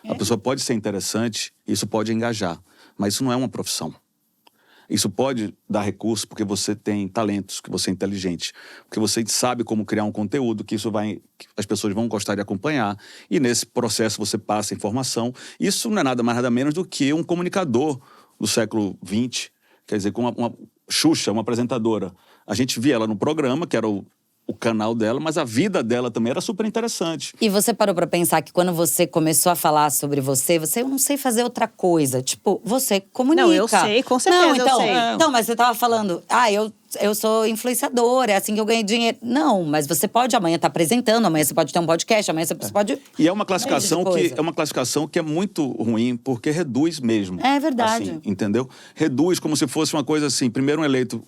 S4: A pessoa pode ser interessante, isso pode engajar, mas isso não é uma profissão. Isso pode dar recurso porque você tem talentos, que você é inteligente, porque você sabe como criar um conteúdo que as pessoas vão gostar de acompanhar, e nesse processo você passa informação. Isso não é nada mais nada menos do que um comunicador do século XX, quer dizer, com uma Xuxa, uma apresentadora. A gente via ela no programa, que era o canal dela, mas a vida dela também era super interessante.
S1: E você parou pra pensar que quando você começou a falar sobre você, eu não sei fazer outra coisa. Tipo, você comunica.
S3: Não, eu sei, com certeza eu sei.
S1: Então, mas você tava falando, eu sou influenciadora, é assim que eu ganho dinheiro. Não, mas você pode amanhã estar apresentando, amanhã você pode ter um podcast, amanhã você pode…
S4: E é uma classificação que é muito ruim, porque reduz mesmo.
S1: É verdade.
S4: Assim, entendeu? Reduz como se fosse uma coisa assim, primeiro um eleito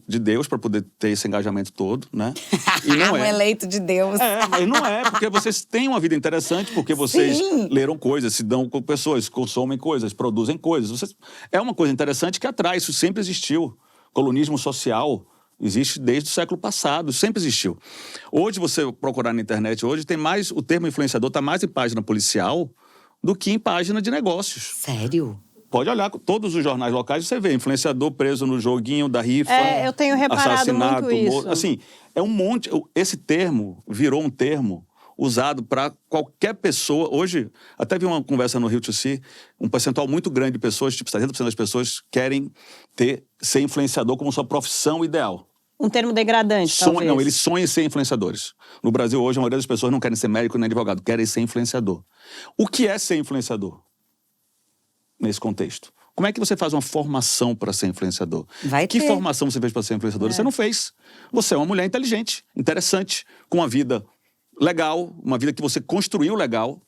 S4: de Deus para poder ter esse engajamento todo, né?
S1: E não é. Um eleito de Deus.
S4: Mas não é, porque vocês têm uma vida interessante, porque vocês leram coisas, se dão com pessoas, consomem coisas, produzem coisas. É uma coisa interessante que atrai, isso sempre existiu. Colonismo social existe desde o século passado, sempre existiu. Hoje, você procurar na internet, o termo influenciador está mais em página policial do que em página de negócios.
S1: Sério?
S4: Pode olhar todos os jornais locais, você vê influenciador preso no joguinho da rifa.
S3: Eu tenho reparado muito isso.
S4: Assim, é um monte… Esse termo virou um termo usado para qualquer pessoa. Hoje, até vi uma conversa no Rio to See, um percentual muito grande de pessoas, tipo 70% das pessoas querem ser influenciador como sua profissão ideal.
S3: Um termo degradante, talvez.
S4: Não, eles sonham em ser influenciadores. No Brasil, hoje, a maioria das pessoas não querem ser médico nem advogado, querem ser influenciador. O que é ser influenciador? Nesse contexto. Como é que você faz uma formação para ser influenciador? Que formação você fez para ser influenciador? Você não fez. Você é uma mulher inteligente, interessante, com uma vida legal, uma vida que você construiu legal.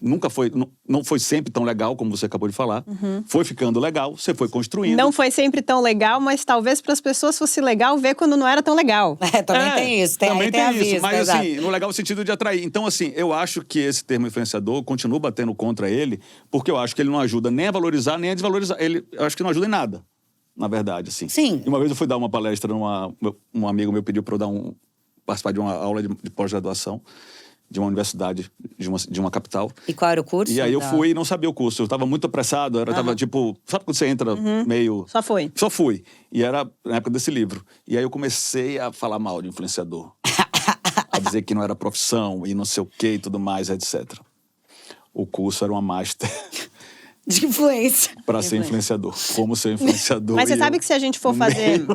S4: Não foi sempre tão legal, como você acabou de falar. Foi ficando legal, você foi construindo.
S3: Não foi sempre tão legal, mas talvez para as pessoas fosse legal ver quando não era tão legal.
S1: Também tem isso. Também tem isso,
S4: mas assim, no legal sentido de atrair. Então assim, eu acho que esse termo influenciador, continuo batendo contra ele, porque eu acho que ele não ajuda nem a valorizar, nem a desvalorizar. Eu acho que não ajuda em nada, na verdade, assim.
S1: Sim.
S4: E uma vez eu fui dar uma palestra, um amigo meu pediu para eu participar de uma aula de pós-graduação, de uma universidade, de uma capital.
S1: E qual era o curso?
S4: E aí eu fui e não sabia o curso. Eu estava muito apressado, tava tipo… Sabe quando você entra meio…
S3: Só foi.
S4: Só fui. E era na época desse livro. E aí eu comecei a falar mal de influenciador. A dizer que não era profissão e não sei o quê e tudo mais, etc. O curso era uma master…
S1: De influência.
S4: Para ser influenciador. Como ser influenciador.
S3: Mas você sabe que se a gente for fazer…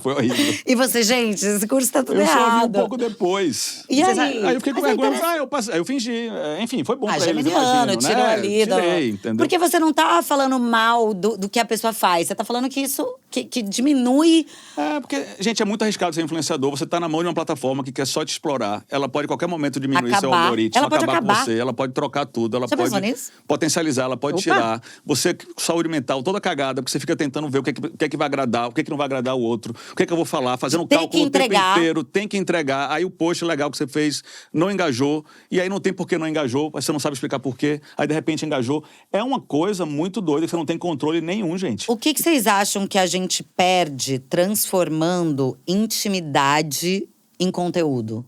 S4: foi horrível.
S1: E você, gente, esse curso tá tudo
S4: Eu só vi um
S1: errado.
S4: pouco depois.
S1: E aí?
S4: Aí eu fiquei com
S1: Mas é
S4: vergonha.
S1: interessante.
S4: Aí eu fingi. Enfim, foi bom pra eles,
S1: Geminiano,
S4: imagino,
S1: tirou
S4: né?
S1: ali.
S4: Tirei, entendeu?
S1: Porque você não tá falando mal do que a pessoa faz. Você tá falando que isso que diminui.
S4: Porque, gente, é muito arriscado ser influenciador. Você tá na mão de uma plataforma que quer só te explorar. Ela pode, a qualquer momento, diminuir seu
S1: Acabar.
S4: algoritmo,
S1: Ela pode
S4: acabar com
S1: acabar.
S4: você. Ela pode trocar tudo. Ela
S1: Já pensou
S4: pode
S1: nisso?
S4: potencializar, ela pode tirar. Você, saúde mental, toda cagada, porque você fica tentando ver o que é que vai agradar, o que é que não vai agradar o outro, o que é que eu vou falar, fazendo um
S1: Tem
S4: cálculo
S1: que
S4: o tempo
S1: entregar.
S4: inteiro, tem que entregar. Aí o post legal que você fez não engajou, e aí não tem por que não engajou, você não sabe explicar por quê, aí de repente engajou. É uma coisa muito doida, que você não tem controle nenhum, gente.
S1: O que vocês acham que a gente perde transformando intimidade em conteúdo?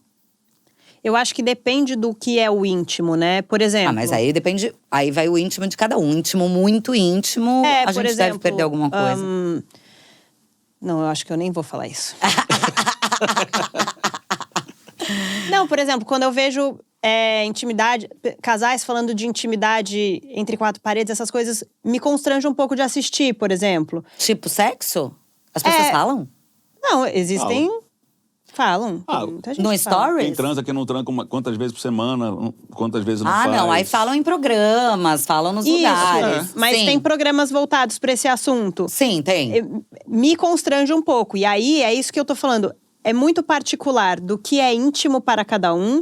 S3: Eu acho que depende do que é o íntimo, né? Por exemplo…
S1: Mas aí depende… Aí vai o íntimo de cada um. Íntimo muito íntimo, a
S3: por
S1: gente deve
S3: exemplo,
S1: perder alguma coisa.
S3: Não, eu acho que eu nem vou falar isso. Não, por exemplo, quando eu vejo intimidade… Casais falando de intimidade entre quatro paredes, essas coisas me constrangem um pouco de assistir, por exemplo.
S1: Tipo sexo? As pessoas falam?
S3: Não, existem… Falam. Tem muita gente
S1: No
S3: que fala.
S1: stories?
S4: Quem transa, quem não transa, quantas vezes por semana, quantas vezes não
S1: Ah,
S4: faz.
S1: não. Aí falam em programas, falam nos lugares.
S3: Mas
S1: Sim.
S3: tem programas voltados para esse assunto.
S1: Sim, tem.
S3: Me constrange um pouco. E aí, é isso que eu tô falando. É muito particular do que é íntimo para cada um.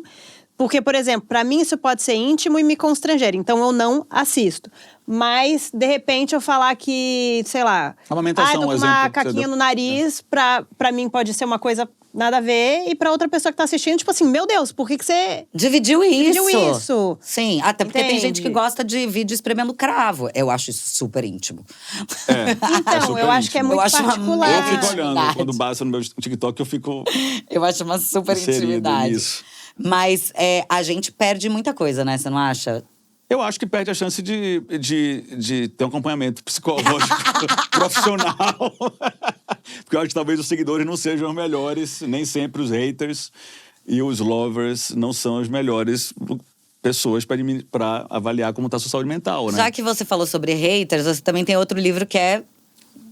S3: Porque, por exemplo, para mim isso pode ser íntimo e me constranger. Então, eu não assisto. Mas, de repente, eu falar que, sei lá…
S4: Amamentação,
S3: tô com
S4: um exemplo
S3: uma
S4: que você
S3: caquinha
S4: deu.
S3: no nariz. Pra mim pode ser uma coisa nada a ver. E pra outra pessoa que tá assistindo, tipo assim… Meu Deus, por que você…
S1: Dividiu isso. Sim, até porque tem gente que
S3: Entende?
S1: gosta de vídeo espremendo cravo. Eu acho isso super íntimo.
S3: Então,
S4: super
S3: eu acho que é
S4: íntimo.
S3: muito
S1: Eu acho uma
S3: particular.
S4: Eu fico olhando,
S1: Intimidade.
S4: quando basta no meu TikTok, eu fico
S1: Eu acho uma super
S4: inserido
S1: intimidade.
S4: nisso.
S1: Mas a gente perde muita coisa, né? Você não acha?
S4: Eu acho que perde a chance de ter um acompanhamento psicológico profissional. Porque eu acho que talvez os seguidores não sejam os melhores, nem sempre os haters e os lovers não são as melhores pessoas para avaliar como está a sua saúde mental, né?
S1: Já que você falou sobre haters, você também tem outro livro que é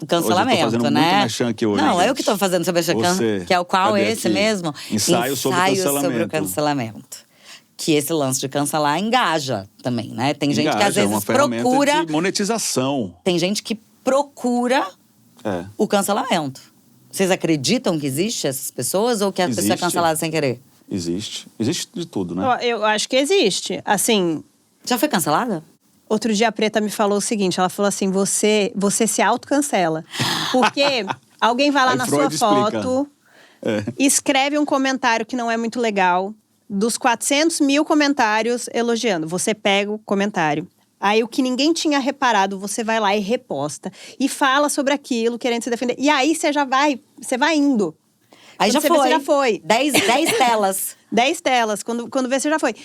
S1: Cancelamento,
S4: Hoje eu tô fazendo
S1: né?
S4: muito merchan aqui hoje,
S1: Não,
S4: gente.
S1: eu que tô fazendo sobre
S4: Você,
S1: que é o qual
S4: cadê
S1: esse
S4: aqui?
S1: mesmo?
S4: Ensaio sobre
S1: o cancelamento. Que esse lance de cancelar engaja também, né? Tem gente que às
S4: Engaja, é uma
S1: vezes
S4: ferramenta
S1: procura…
S4: de monetização.
S1: Tem gente que procura
S4: É.
S1: o cancelamento. Vocês acreditam que existe essas pessoas ou que a pessoa é
S4: Existe.
S1: cancelada sem querer?
S4: Existe. Existe de tudo, né?
S3: Eu acho que existe. Assim,
S1: Já foi cancelada?
S3: outro dia a Preta me falou o seguinte, ela falou assim, você se autocancela. Porque alguém vai lá
S4: Aí
S3: na
S4: Freud
S3: sua
S4: explica.
S3: foto, escreve um comentário que não é muito legal, dos 400 mil comentários elogiando, você pega o comentário. Aí o que ninguém tinha reparado, você vai lá e reposta. E fala sobre aquilo, querendo se defender. E aí você vai indo.
S1: Aí
S3: Quando
S1: já
S3: você vê,
S1: foi.
S3: você já foi.
S1: 10 telas.
S3: 10 telas, quando vê, você já foi.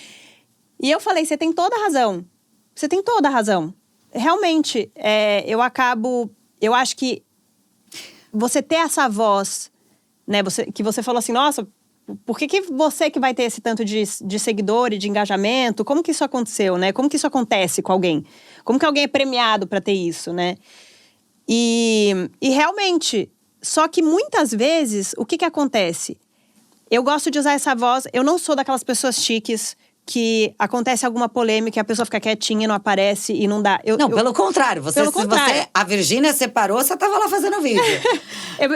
S3: E eu falei, você tem toda a razão. Você tem toda a razão. Realmente, eu acho que você ter essa voz, né, que você falou assim, nossa, por que você que vai ter esse tanto de seguidor e de engajamento? Como que isso aconteceu, né? Como que isso acontece com alguém? Como que alguém é premiado para ter isso, né? E realmente, só que muitas vezes, o que acontece? Eu gosto de usar essa voz, eu não sou daquelas pessoas chiques que acontece alguma polêmica e a pessoa fica quietinha, não aparece e não dá.
S1: Pelo contrário.
S3: Pelo contrário.
S1: A Virgínia separou, você tava lá fazendo vídeo.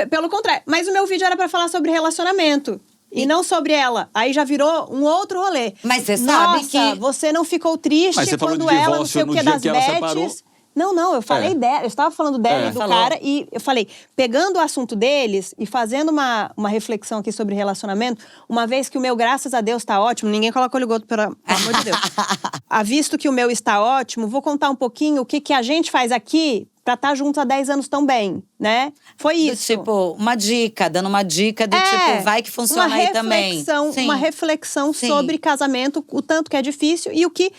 S3: Pelo contrário. Mas o meu vídeo era pra falar sobre relacionamento. E não sobre ela. Aí já virou um outro rolê.
S1: Mas você sabe
S3: Nossa,
S1: que…
S3: você não ficou triste
S4: Mas você falou
S3: quando
S4: de
S3: ela, não
S4: divórcio
S3: sei o
S4: no
S3: que,
S4: dia
S3: das
S4: que ela separou.
S3: bets. Não, eu falei dela. Eu estava falando dela e do
S1: Falou.
S3: cara. E eu falei, pegando o assunto deles e fazendo uma reflexão aqui sobre relacionamento, uma vez que o meu, graças a Deus, tá ótimo. Ninguém coloca olho gordo, pelo amor de Deus. Visto que o meu está ótimo, vou contar um pouquinho o que a gente faz aqui pra estar juntos há 10 anos tão bem, né? Foi isso.
S1: Tipo, dando uma dica do tipo, vai que funciona aí também.
S3: Uma reflexão
S1: Sim.
S3: sobre casamento, o tanto que é difícil e o que,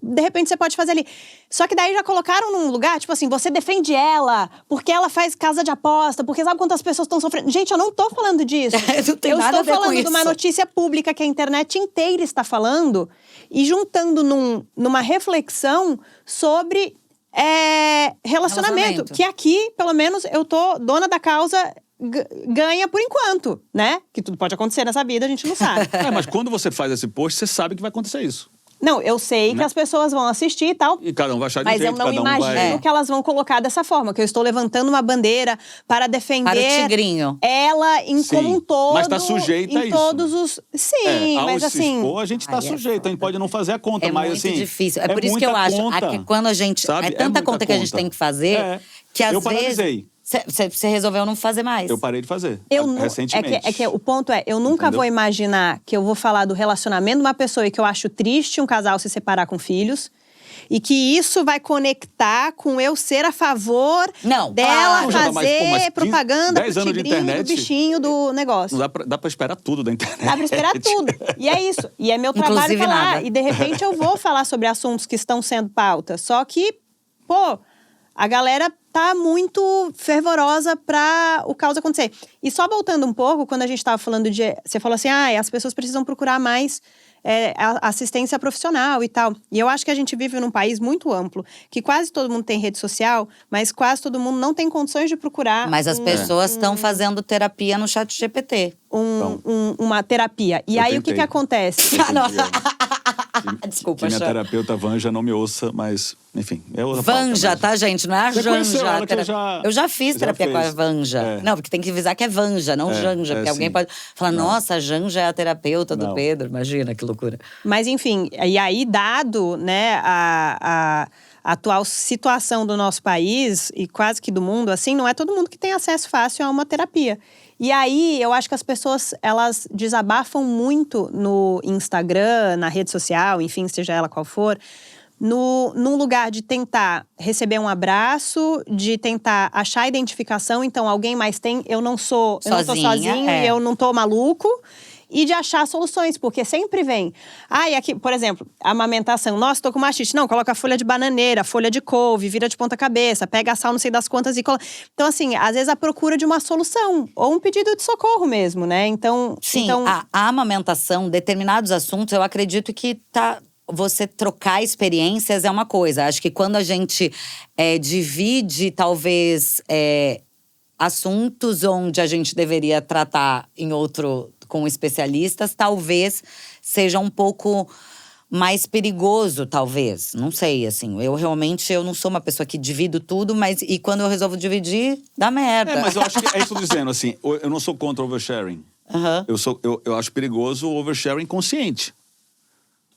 S3: de repente, você pode fazer ali. Só que daí já colocaram num lugar, tipo assim, você defende ela, porque ela faz casa de aposta, porque sabe quantas pessoas estão sofrendo. Gente, eu não tô falando disso.
S1: Não tem
S3: Eu
S1: nada a
S3: estou
S1: ver com
S3: falando de
S1: isso.
S3: uma notícia pública que a internet inteira está falando e juntando numa reflexão sobre relacionamento. Que aqui, pelo menos, eu tô dona da causa ganha por enquanto, né? Que tudo pode acontecer nessa vida, a gente não sabe.
S4: Mas quando você faz esse post, você sabe que vai acontecer isso.
S3: Não, eu sei que as pessoas vão assistir e tal.
S4: E cada um vai achar de
S3: Mas
S4: jeito,
S3: eu não
S4: cada um
S3: imagino que elas vão colocar dessa forma. Que eu estou levantando uma bandeira para defender
S1: Para o tigrinho.
S3: ela como um todo.
S4: Mas tá sujeita a isso.
S3: Em todos os… Sim,
S4: ao
S3: mas
S4: se
S3: assim…
S4: expor, a gente tá sujeito. A gente pode não fazer a conta, mas
S1: muito
S4: assim…
S1: difícil. É por isso que eu acho que quando a gente…
S4: sabe?
S1: É tanta
S4: muita
S1: conta que a gente tem que fazer que às
S4: eu
S1: vezes…
S4: paralisei.
S1: Você resolveu não fazer mais.
S4: Eu parei de fazer,
S3: recentemente. O ponto eu nunca
S4: Entendeu?
S3: vou imaginar que eu vou falar do relacionamento de uma pessoa e que eu acho triste um casal se separar com filhos. E que isso vai conectar com eu ser a favor dela fazer propaganda pro tigrinho, do bichinho, do negócio.
S4: Dá pra esperar tudo da internet.
S3: Dá pra esperar tudo. E é isso. E é meu trabalho
S1: Inclusive
S3: falar.
S1: nada.
S3: E de repente eu vou falar sobre assuntos que estão sendo pauta. Só que, a galera tá muito fervorosa pra o caos acontecer. E só voltando um pouco, quando a gente tava falando você falou assim, as pessoas precisam procurar mais assistência profissional e tal. E eu acho que a gente vive num país muito amplo, que quase todo mundo tem rede social, mas quase todo mundo não tem condições de procurar…
S1: Mas as pessoas estão fazendo terapia no chat GPT.
S3: Uma terapia. E aí, o que acontece?
S1: Desculpa,
S4: minha terapeuta Vanja não me ouça, mas, enfim.
S1: Vanja, tá, gente? Não é a Janja. Eu já fiz terapia com a Vanja. Não, porque tem que avisar que é Vanja, não Janja. Porque alguém pode falar, nossa, a Janja é a terapeuta do Pedro. Imagina, que loucura.
S3: Mas, enfim, e aí, dado, né, a atual situação do nosso país e quase que do mundo, assim, não é todo mundo que tem acesso fácil a uma terapia. E aí, eu acho que as pessoas, elas desabafam muito no Instagram, na rede social, enfim, seja ela qual for, num lugar de tentar receber um abraço, de tentar achar identificação. Então, alguém mais tem, eu não tô sozinho, eu não tô maluco. E de achar soluções, porque sempre vem. Aqui, por exemplo, a amamentação. Nossa, tô com mastite. Não, coloca folha de bananeira, folha de couve, vira de ponta cabeça, pega a sal não sei das quantas e coloca. Então, assim, às vezes a procura de uma solução. Ou um pedido de socorro mesmo, né? Então…
S1: Sim, a amamentação, determinados assuntos, eu acredito que você trocar experiências é uma coisa. Acho que quando a gente divide, talvez, assuntos onde a gente deveria tratar com especialistas, talvez seja um pouco mais perigoso, talvez. Não sei, assim. Eu não sou uma pessoa que divido tudo, mas… E quando eu resolvo dividir, dá merda.
S4: Mas eu acho que é isso que eu tô dizendo, assim. Eu não sou contra oversharing. Eu acho perigoso o oversharing consciente.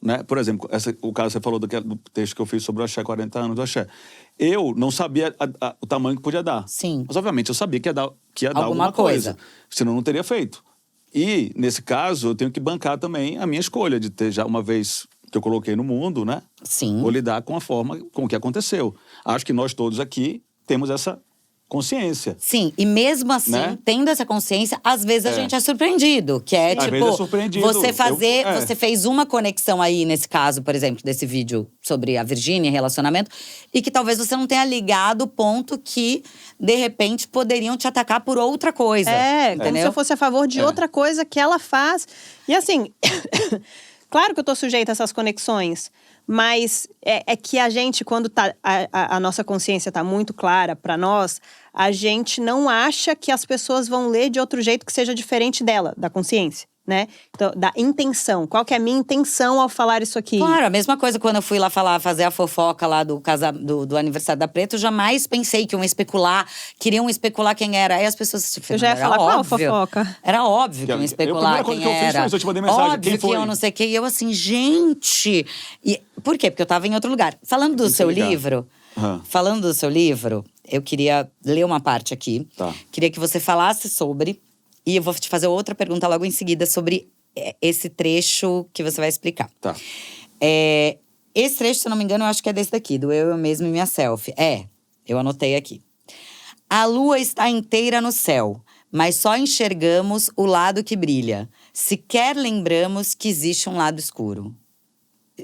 S4: Né? Por exemplo, o caso que você falou do texto que eu fiz sobre o axé, 40 anos do axé. Eu não sabia o tamanho que podia dar.
S1: Sim.
S4: Mas, obviamente, eu sabia que ia dar alguma coisa. Senão, eu não teria feito. E, nesse caso, eu tenho que bancar também a minha escolha de ter já uma vez que eu coloquei no mundo, né?
S1: Sim.
S4: Vou lidar com com o que aconteceu. Acho que nós todos aqui temos essa consciência.
S1: Sim, e mesmo assim, tendo essa consciência, às vezes a gente é surpreendido. Que é,
S4: às
S1: tipo,
S4: vezes é surpreendido.
S1: Você fez uma conexão aí, nesse caso, por exemplo, desse vídeo sobre a Virgínia e relacionamento, e que talvez você não tenha ligado o ponto que, de repente, poderiam te atacar por outra coisa.
S3: Como se eu fosse a favor de outra coisa que ela faz. E assim, claro que eu tô sujeita a essas conexões, mas é que a gente, quando a nossa consciência tá muito clara para nós, a gente não acha que as pessoas vão ler de outro jeito que seja diferente dela, da consciência, né? Então, da intenção. Qual que é a minha intenção ao falar isso aqui?
S1: Claro, a mesma coisa quando eu fui lá fazer a fofoca lá do aniversário da Preta, eu jamais pensei que queriam especular quem era. Aí as pessoas…
S3: Eu já ia falar, qual fofoca?
S1: Era óbvio que iam especular quem era.
S4: Eu te mandei mensagem,
S1: óbvio
S4: quem foi?
S1: que eu não sei quem. E eu assim, gente… Por quê? Porque eu tava em outro lugar. Falando do seu livro, eu queria ler uma parte aqui.
S4: Tá.
S1: Queria que você falasse sobre… E eu vou te fazer outra pergunta logo em seguida sobre esse trecho que você vai explicar.
S4: Tá.
S1: Esse trecho, se eu não me engano, eu acho que é desse daqui, do Eu Mesmo e Minha Selfie. Eu anotei aqui. A lua está inteira no céu, mas só enxergamos o lado que brilha. Sequer lembramos que existe um lado escuro.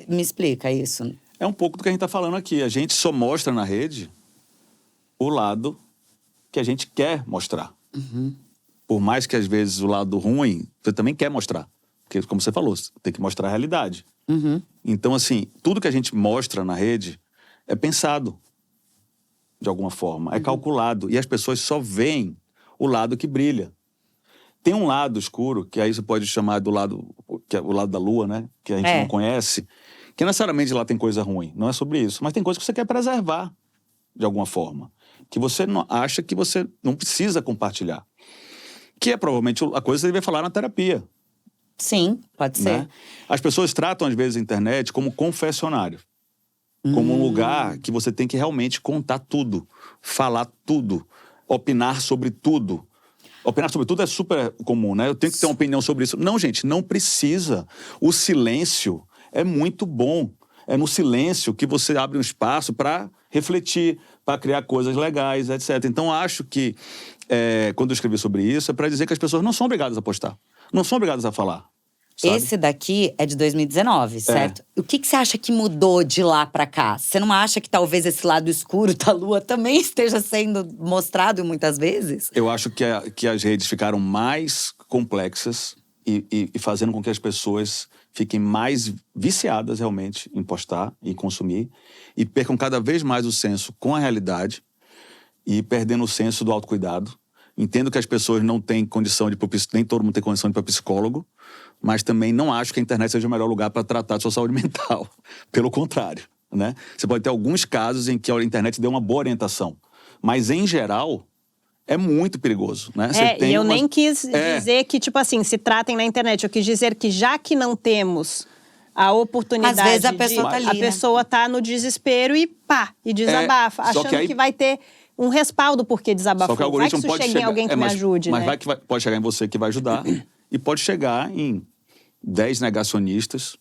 S1: Me explica isso.
S4: É um pouco do que a gente tá falando aqui. A gente só mostra na rede o lado que a gente quer mostrar. Por mais que, às vezes, o lado ruim, você também quer mostrar. Porque, como você falou, você tem que mostrar a realidade. Então, assim, tudo que a gente mostra na rede é pensado, de alguma forma. É calculado. E as pessoas só veem o lado que brilha. Tem um lado escuro, que aí você pode chamar do lado, que é o lado da lua, né? Que a gente não conhece, que necessariamente lá tem coisa ruim. Não é sobre isso, mas tem coisa que você quer preservar de alguma forma. Que você não, acha que você não precisa compartilhar. Que é provavelmente a coisa que você deve falar na terapia.
S1: Sim, pode ser.
S4: Né? As pessoas tratam, às vezes, a internet como confessionário. Como um lugar que você tem que realmente contar tudo, falar tudo, opinar sobre tudo. Opinar sobre tudo é super comum, né? Eu tenho que ter uma opinião sobre isso. Não, gente, não precisa. O silêncio é muito bom. É no silêncio que você abre um espaço para refletir, para criar coisas legais, etc. Então, acho que, quando eu escrevi sobre isso, é para dizer que as pessoas não são obrigadas a postar. Não são obrigadas a falar. Sabe?
S1: Esse daqui é de 2019, certo? O que você acha que mudou de lá pra cá? Você não acha que talvez esse lado escuro da lua também esteja sendo mostrado muitas vezes?
S4: Eu acho que as redes ficaram mais complexas e fazendo com que as pessoas fiquem mais viciadas realmente em postar e consumir e percam cada vez mais o senso com a realidade e perdendo o senso do autocuidado. Entendo que as pessoas não têm condição de ir nem todo mundo tem condição de ir para psicólogo, mas também não acho que a internet seja o melhor lugar para tratar de sua saúde mental. Pelo contrário, né? Você pode ter alguns casos em que a internet deu uma boa orientação, mas em geral é muito perigoso, né?
S3: E eu nem quis dizer que, tipo assim, se tratem na internet. Eu quis dizer que já que não temos a oportunidade…
S1: Às vezes a pessoa tá ali,
S3: a pessoa tá no desespero e desabafa, achando que vai ter um respaldo porque desabafou.
S4: Só que o algoritmo
S3: vai que isso chegue em alguém que me ajude,
S4: mas
S3: né?
S4: pode chegar em você que vai ajudar e pode chegar em 10 negacionistas,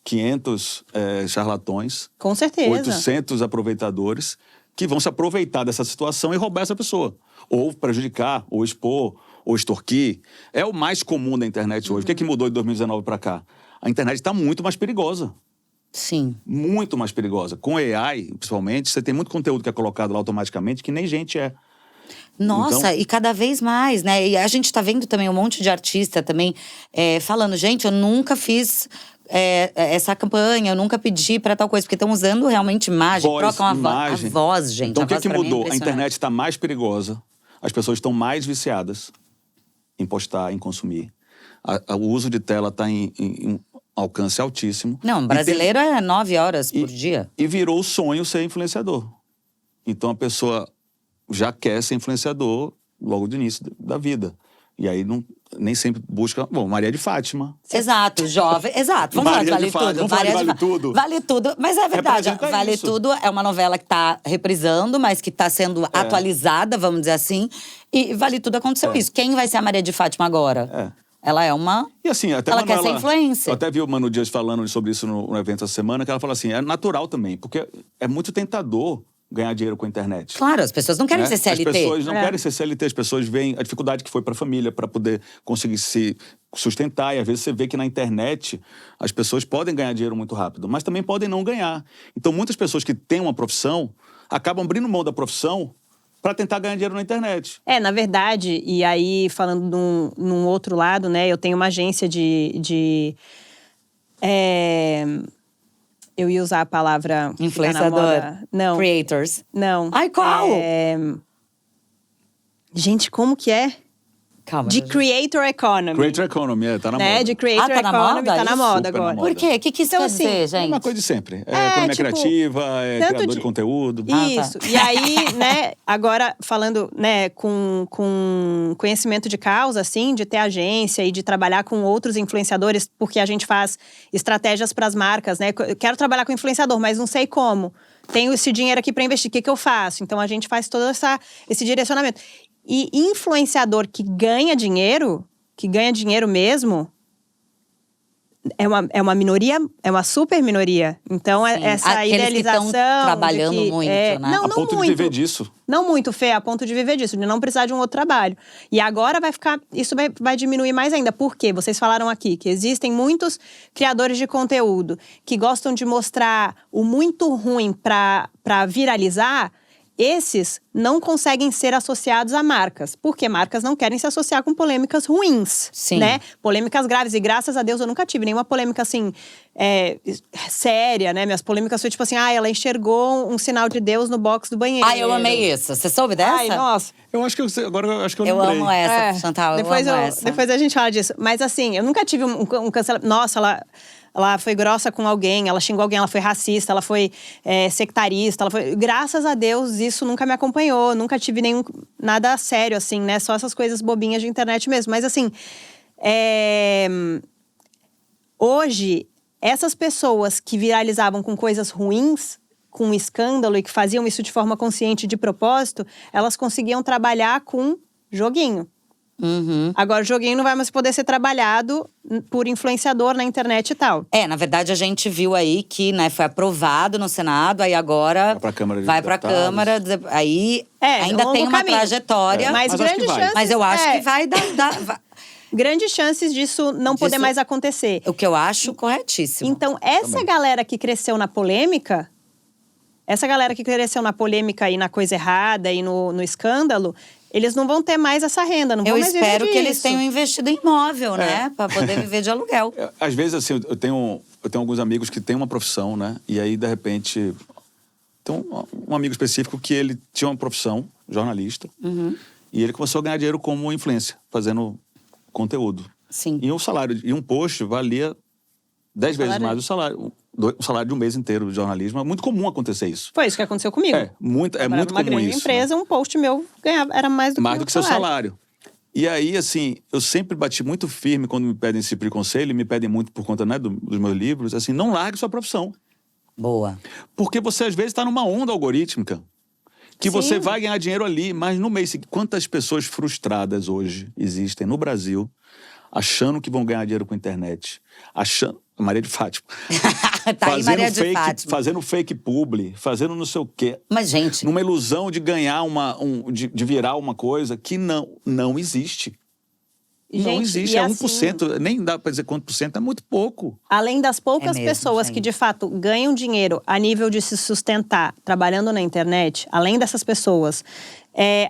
S4: 500 charlatões,
S3: com certeza,
S4: 800 aproveitadores que vão se aproveitar dessa situação e roubar essa pessoa. Ou prejudicar, ou expor, ou extorquir. É o mais comum da internet hoje. O que é que mudou de 2019 para cá? A internet está muito mais perigosa.
S1: Sim.
S4: Muito mais perigosa. Com AI, principalmente, você tem muito conteúdo que é colocado lá automaticamente que nem gente é.
S1: Nossa, e cada vez mais, né? E a gente tá vendo também um monte de artista também falando, gente, eu nunca fiz essa campanha, eu nunca pedi pra tal coisa, porque estão usando realmente imagem, trocam a voz, gente.
S4: Então o que mudou? A internet está mais perigosa, as pessoas estão mais viciadas em postar, em consumir. O uso de tela está em alcance altíssimo.
S1: Não, brasileiro é 9 horas por dia.
S4: E virou o sonho ser influenciador. Então a pessoa já quer ser influenciador logo do início da vida. E aí nem sempre busca… Bom, Maria de Fátima.
S1: Exato, jovem. Exato, vamos falar de Vale Tudo.
S4: Vamos falar de Vale Tudo.
S1: Vale Tudo, mas é verdade. Vale
S4: isso.
S1: Tudo é uma novela que tá reprisando, mas que tá sendo atualizada, vamos dizer assim. E Vale Tudo aconteceu isso. Quem vai ser a Maria de Fátima agora? Ela é uma…
S4: E assim, até
S1: ela quer ser influencer.
S4: Eu até vi o Manu Dias falando sobre isso no evento essa semana, que ela falou assim, é natural também, porque é muito tentador ganhar dinheiro com a internet.
S1: Claro, as pessoas não querem ser CLT.
S4: As pessoas não querem ser CLT, as pessoas veem a dificuldade que foi para a família, para poder conseguir se sustentar. E às vezes você vê que na internet as pessoas podem ganhar dinheiro muito rápido, mas também podem não ganhar. Então muitas pessoas que têm uma profissão acabam abrindo mão da profissão para tentar ganhar dinheiro na internet.
S3: Na verdade, e aí falando num outro lado, né, eu tenho uma agência eu ia usar a palavra…
S1: Influenciador.
S3: Não.
S1: Creators.
S3: Não.
S1: Ai, qual?
S3: Gente, como que é?
S1: Calma.
S3: De Creator Economy.
S4: Creator Economy, tá na moda.
S3: De Creator
S1: tá na
S3: Economy,
S1: moda?
S3: tá na
S1: Isso?
S3: moda
S4: Super na
S3: agora.
S4: moda.
S1: Por quê? O que isso quer dizer, gente?
S4: É uma coisa de sempre. Economia criativa, criador de conteúdo.
S3: Isso. E aí, né, agora falando, né, com conhecimento de causa, assim, de ter agência e de trabalhar com outros influenciadores, porque a gente faz estratégias para as marcas, né? Eu quero trabalhar com influenciador, mas não sei como. Tenho esse dinheiro aqui para investir, o que eu faço? Então a gente faz todo esse direcionamento. E influenciador que ganha dinheiro mesmo, é uma minoria, é uma super minoria. Então, essa
S1: aqueles
S3: idealização…
S1: que estão trabalhando muito, né?
S3: Não,
S4: a ponto
S3: muito.
S4: de viver disso.
S3: Não muito, Fê, a ponto de viver disso, de não precisar de um outro trabalho. E agora isso vai diminuir mais ainda. Por quê? Vocês falaram aqui que existem muitos criadores de conteúdo que gostam de mostrar o muito ruim para viralizar. esses não conseguem ser associados a marcas. Porque marcas não querem se associar com polêmicas ruins,
S1: Sim.
S3: né? Polêmicas graves. E graças a Deus eu nunca tive nenhuma polêmica, assim, séria, né? Minhas polêmicas foi tipo assim, ela enxergou um sinal de Deus no box do banheiro.
S1: Eu amei isso. Você soube dessa?
S3: Ai, nossa.
S4: Eu acho que agora eu acho que eu
S1: Eu
S4: lembrei.
S1: amo essa, Chantal.
S3: Depois
S1: eu amo essa.
S3: Depois a gente fala disso. Mas assim, eu nunca tive um cancelamento. Nossa, ela foi grossa com alguém, ela xingou alguém, ela foi racista, ela foi sectarista, Graças a Deus, isso nunca me acompanhou, nunca tive nada sério, assim, né? Só essas coisas bobinhas de internet mesmo. Mas assim, hoje, essas pessoas que viralizavam com coisas ruins, com escândalo e que faziam isso de forma consciente de propósito, elas conseguiam trabalhar com joguinho.
S1: Uhum.
S3: Agora, o joguinho não vai mais poder ser trabalhado por influenciador na internet e tal.
S1: Na verdade, a gente viu aí que, né, foi aprovado no Senado, aí agora
S4: vai pra Câmara de Deputados.
S1: Aí ainda tem uma trajetória.
S3: Mas
S4: acho que
S3: grandes
S4: vai.
S3: chances…
S1: Mas eu acho que vai dar.
S3: Grandes chances disso não poder mais acontecer.
S1: O que eu acho corretíssimo.
S3: Então, essa galera que cresceu na polêmica… Essa galera que cresceu na polêmica e na coisa errada e no escândalo… Eles não vão ter mais essa renda, não vão mais viver disso.
S1: Eu espero que eles tenham investido em imóvel, né? Pra poder viver de aluguel.
S4: Às vezes, assim, eu tenho alguns amigos que têm uma profissão, né? E aí, de repente… Tem um amigo específico que ele tinha uma profissão, jornalista.
S1: Uhum.
S4: E ele começou a ganhar dinheiro como influencer, fazendo conteúdo.
S1: Sim.
S4: E um post valia 10 vezes mais o salário de um mês inteiro de jornalismo. É muito comum acontecer isso.
S3: Foi isso que aconteceu comigo.
S4: É muito comum isso.
S3: Uma grande empresa, um post meu ganhava, era mais do
S4: que seu salário. E aí, assim, eu sempre bati muito firme quando me pedem esse tipo de conselho, e me pedem muito por conta, né, dos meus livros, assim, não largue sua profissão.
S1: Boa.
S4: Porque você, às vezes, está numa onda algorítmica. Que você vai ganhar dinheiro ali, mas no mês seguinte… Quantas pessoas frustradas hoje existem no Brasil, achando que vão ganhar dinheiro com a internet? Maria de Fátima.
S1: Tá aí, Maria de Fátima.
S4: Fazendo fake publi, fazendo não sei o quê.
S1: Mas, gente…
S4: Numa ilusão de ganhar de virar uma coisa que não existe.
S3: Gente,
S4: não existe,
S3: é
S4: 1%.
S3: Assim,
S4: nem dá pra dizer quanto por cento, é muito pouco.
S3: Além das poucas
S1: mesmo,
S3: pessoas
S1: gente.
S3: que, de fato, ganham dinheiro a nível de se sustentar trabalhando na internet, além dessas pessoas,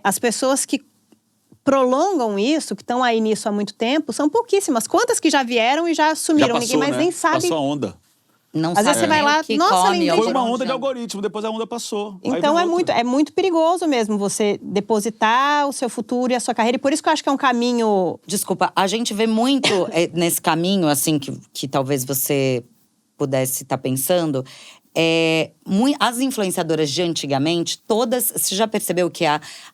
S3: as pessoas que prolongam isso, que estão aí nisso há muito tempo, são pouquíssimas. Quantas que já vieram e já sumiram?
S4: Já passou,
S3: ninguém mais
S4: né?
S3: nem sabe.
S4: Passou a onda.
S1: Não
S3: Às vezes
S1: sabe
S3: você vai
S1: nem
S3: lá,
S1: o que
S3: nossa,
S1: come,
S3: lembrei
S1: ou
S4: Foi
S3: de
S4: uma
S1: onde
S4: onda de
S1: anda.
S4: algoritmo, depois a onda passou.
S3: Então é muito perigoso mesmo você depositar o seu futuro e a sua carreira. E por isso que eu acho que é um caminho…
S1: Desculpa, a gente vê muito nesse caminho, assim, que talvez você pudesse estar pensando. As influenciadoras de antigamente, todas… Você já percebeu que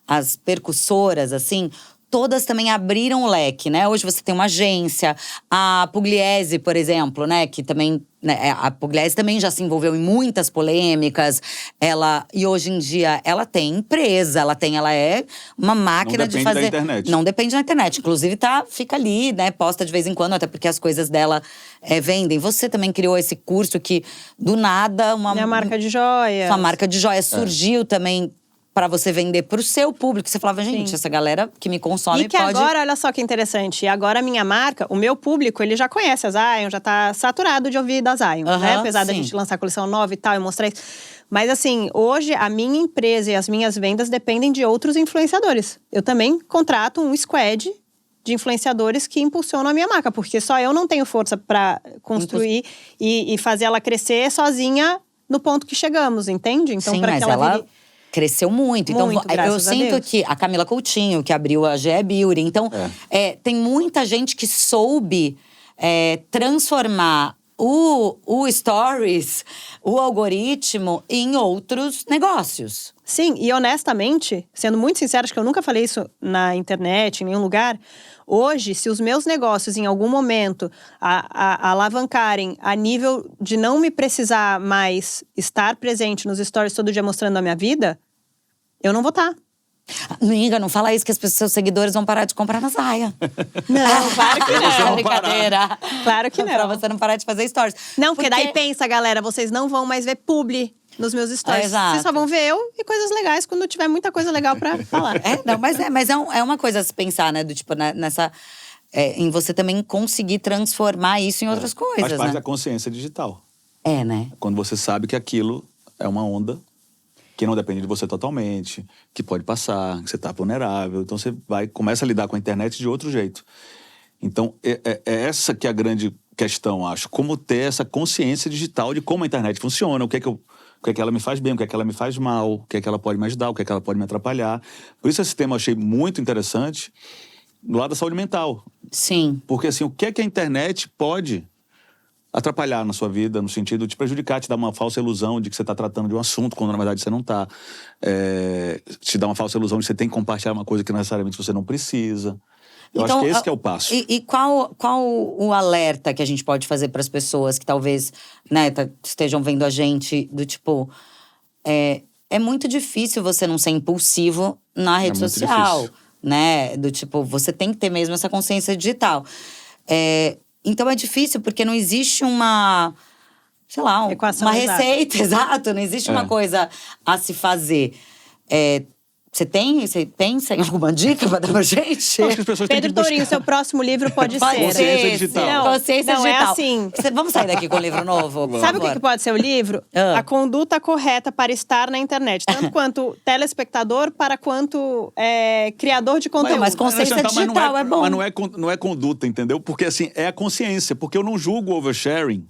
S1: as percussoras, assim… Todas também abriram o leque, né? Hoje você tem uma agência, a Pugliese, por exemplo, né? Que também… Né, a Pugliese também já se envolveu em muitas polêmicas. E hoje em dia, ela tem empresa, ela é uma máquina de fazer…
S4: Não depende da internet.
S1: Não depende da internet. Inclusive, fica ali, né? Posta de vez em quando, até porque as coisas dela vendem. Você também criou esse curso que, do nada…
S3: Minha marca de joias.
S1: Sua marca de joias surgiu também… Para você vender para o seu público. Você falava, gente, essa galera que me consome
S3: E que agora, olha só que interessante, agora a minha marca, o meu público, ele já conhece a Zion, já tá saturado de ouvir da Zion, né? Apesar da gente lançar a coleção nova e tal, e mostrar isso. Mas assim, hoje a minha empresa e as minhas vendas dependem de outros influenciadores. Eu também contrato um squad de influenciadores que impulsionam a minha marca, porque só eu não tenho força para construir e fazer ela crescer sozinha no ponto que chegamos, entende? Então,
S1: sim,
S3: para
S1: mas
S3: que ela
S1: cresceu muito. Então, eu sinto que a Camila Coutinho, que abriu a GE Beauty. Então, tem muita gente que soube transformar o Stories, o algoritmo, em outros negócios.
S3: Sim, e honestamente, sendo muito sincera, acho que eu nunca falei isso na internet, em nenhum lugar. Hoje, se os meus negócios, em algum momento, alavancarem a nível de não me precisar mais estar presente nos stories todo dia mostrando a minha vida, eu não vou estar.
S1: Amiga, não fala isso, que seus seguidores vão parar de comprar na Zaya.
S3: Não, claro que não.
S1: Brincadeira.
S3: Claro que não.
S1: Pra você não parar de fazer stories.
S3: Não, porque daí pensa, galera, vocês não vão mais ver publi nos meus stories.
S1: Exato.
S3: Vocês só vão ver eu e coisas legais quando tiver muita coisa legal pra falar.
S1: Mas é uma coisa a se pensar, né? Do tipo, nessa… em você também conseguir transformar isso em outras coisas,
S4: Faz parte
S1: né?
S4: da consciência digital.
S1: Né?
S4: Quando você sabe que aquilo é uma onda. que não depende de você totalmente, que pode passar, que você está vulnerável. Então você começa a lidar com a internet de outro jeito. Então é essa que é a grande questão, acho. Como ter essa consciência digital de como a internet funciona, o que é que ela me faz bem, o que é que ela me faz mal, o que é que ela pode me ajudar, o que é que ela pode me atrapalhar. Por isso esse tema eu achei muito interessante do lado da saúde mental.
S1: Sim.
S4: Porque assim, o que é que a internet pode atrapalhar na sua vida, no sentido de te prejudicar, te dar uma falsa ilusão de que você está tratando de um assunto, quando na verdade você não está. Te dar uma falsa ilusão de que você tem que compartilhar uma coisa que necessariamente você não precisa. Eu acho que esse que é o passo.
S1: E qual o alerta que a gente pode fazer para as pessoas que talvez, né, estejam vendo a gente, do tipo… É muito difícil você não ser impulsivo na rede social, difícil, né? Do tipo, você tem que ter mesmo essa consciência digital. Então é difícil porque não existe uma… sei lá, uma receita, exato. Não existe uma coisa a se fazer. Você pensa em alguma dica pra dar pra gente?
S3: Acho que as pessoas Pedro Tourinho, seu próximo livro pode ser.
S4: Consciência digital.
S1: Consciência digital.
S3: É assim.
S1: Vamos sair daqui com um livro novo?
S3: Sabe o que pode ser o livro? A conduta correta para estar na internet. Tanto quanto telespectador, para quanto criador de conteúdo.
S1: Mas consciência digital é bom.
S4: Mas não é conduta, entendeu? Porque assim, é a consciência. Porque eu não julgo o oversharing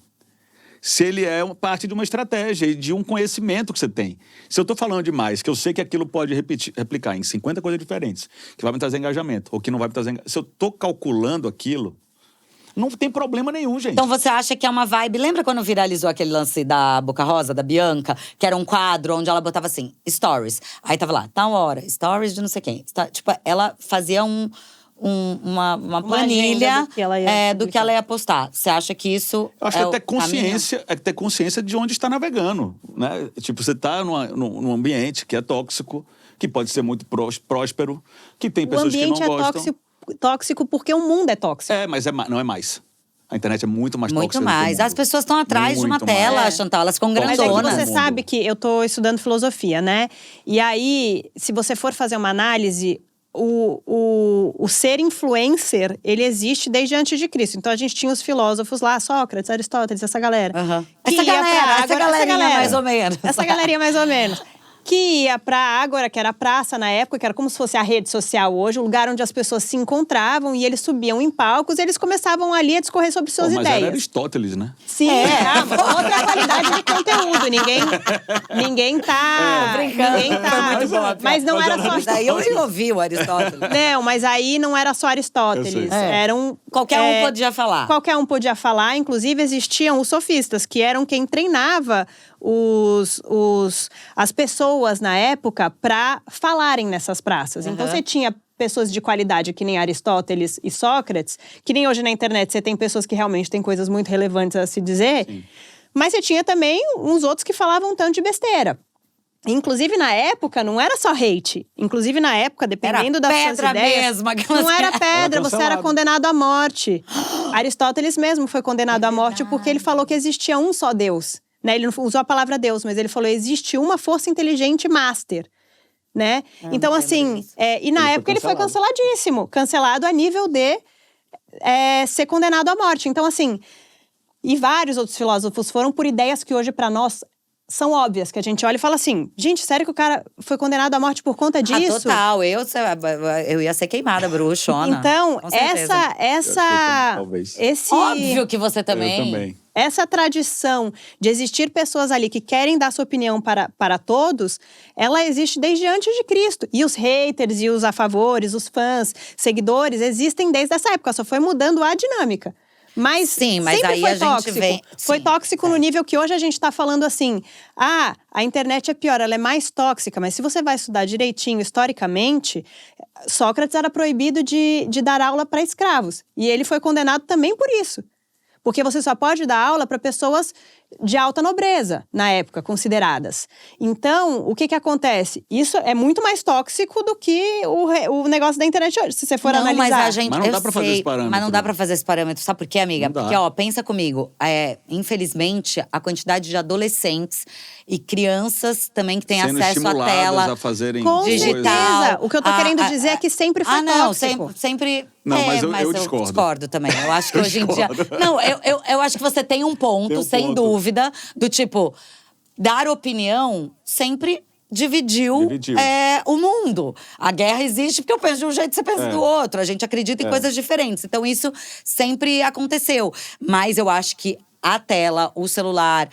S4: se ele é parte de uma estratégia e de um conhecimento que você tem. Se eu estou falando demais, que eu sei que aquilo pode replicar em 50 coisas diferentes, que vai me trazer engajamento, ou que não vai me trazer engajamento. Se eu estou calculando aquilo, não tem problema nenhum, gente.
S1: Então você acha que é uma vibe… Lembra quando viralizou aquele lance da Boca Rosa, da Bianca? Que era um quadro onde ela botava assim, stories. Aí tava lá, tal hora, stories de não sei quem. Tipo, ela fazia uma planilha do que ela ia postar. Você acha que isso…
S4: Eu acho que é ter consciência de onde está navegando, né? Tipo, você está num ambiente que é tóxico, que pode ser muito próspero, que tem pessoas que não gostam. O ambiente
S3: é tóxico porque o mundo é tóxico.
S4: Mas não é mais. A internet é muito mais tóxica.
S1: Muito mais. As pessoas estão atrás de uma tela, Chantal. Elas ficam grandonas.
S3: Mas você sabe que eu estou estudando filosofia, né? E aí, se você for fazer uma análise… O ser influencer, ele existe desde antes de Cristo. Então, a gente tinha os filósofos lá, Sócrates, Aristóteles, essa galera.
S1: Essa galerinha mais ou menos.
S3: Essa galerinha mais ou menos. Que ia pra Ágora, que era a praça na época, que era como se fosse a rede social hoje, o lugar onde as pessoas se encontravam e eles subiam em palcos e eles começavam ali a discorrer sobre suas ideias.
S4: Mas era Aristóteles, né?
S3: Sim, outra qualidade de conteúdo. Ninguém tá…
S1: brincando.
S3: Ninguém tá…
S1: Muito bom,
S3: mas não era só…
S1: Daí eu ouvi o Aristóteles.
S3: Não, mas aí não era só Aristóteles.
S1: Qualquer um podia falar.
S3: Qualquer um podia falar. Inclusive, existiam os sofistas, que eram quem treinava as pessoas na época para falarem nessas praças. Então, você tinha pessoas de qualidade, que nem Aristóteles e Sócrates, que nem hoje na internet você tem pessoas que realmente têm coisas muito relevantes a se dizer, Sim. Mas você tinha também uns outros que falavam um tanto de besteira. Inclusive, na época, não era só hate. Inclusive, na época, dependendo das suas ideias… Não era pedra, você era condenado à morte. Aristóteles mesmo foi condenado à morte porque ele falou que existia um só Deus. Né? Ele não usou a palavra Deus, mas ele falou, existe uma força inteligente master. Né? Então, assim… e na época ele foi canceladíssimo. Cancelado a nível de ser condenado à morte. Então, assim… E vários outros filósofos foram por ideias que hoje, para nós… são óbvias, que a gente olha e fala assim, gente, sério que o cara foi condenado à morte por conta disso?
S1: Total, eu ia ser queimada, bruxona.
S3: Então,
S1: Óbvio que você também.
S4: Eu também.
S3: Essa tradição de existir pessoas ali que querem dar sua opinião para todos, ela existe desde antes de Cristo. E os haters, e os a favores, os fãs, seguidores, existem desde essa época, só foi mudando a dinâmica. Mas
S1: sim, mas
S3: sempre
S1: aí
S3: foi
S1: a
S3: tóxico.
S1: gente vem…
S3: Foi tóxico no nível que hoje a gente está falando assim… a internet é pior, ela é mais tóxica. Mas se você vai estudar direitinho, historicamente… Sócrates era proibido de dar aula para escravos. E ele foi condenado também por isso. Porque você só pode dar aula para pessoas de alta nobreza, na época, consideradas. Então, o que acontece? Isso é muito mais tóxico do que o negócio da internet hoje, se você for analisar.
S4: Mas não dá pra fazer esse parâmetro.
S1: Mas não dá pra fazer esse parâmetro. Sabe por quê, amiga? Porque, pensa comigo. Infelizmente, a quantidade de adolescentes e crianças também que têm acesso à tela
S4: a fazerem
S3: digital. O que eu tô querendo dizer é que sempre foi tóxico.
S1: Sempre…
S4: Não, mas eu discordo.
S1: Discordo também. Eu acho que hoje em dia… Não, eu acho que você tem um ponto, sem dúvida, do tipo… Dar opinião sempre dividiu. O mundo. A guerra existe porque eu penso de um jeito e você pensa do outro. A gente acredita em coisas diferentes. Então, isso sempre aconteceu. Mas eu acho que a tela, o celular,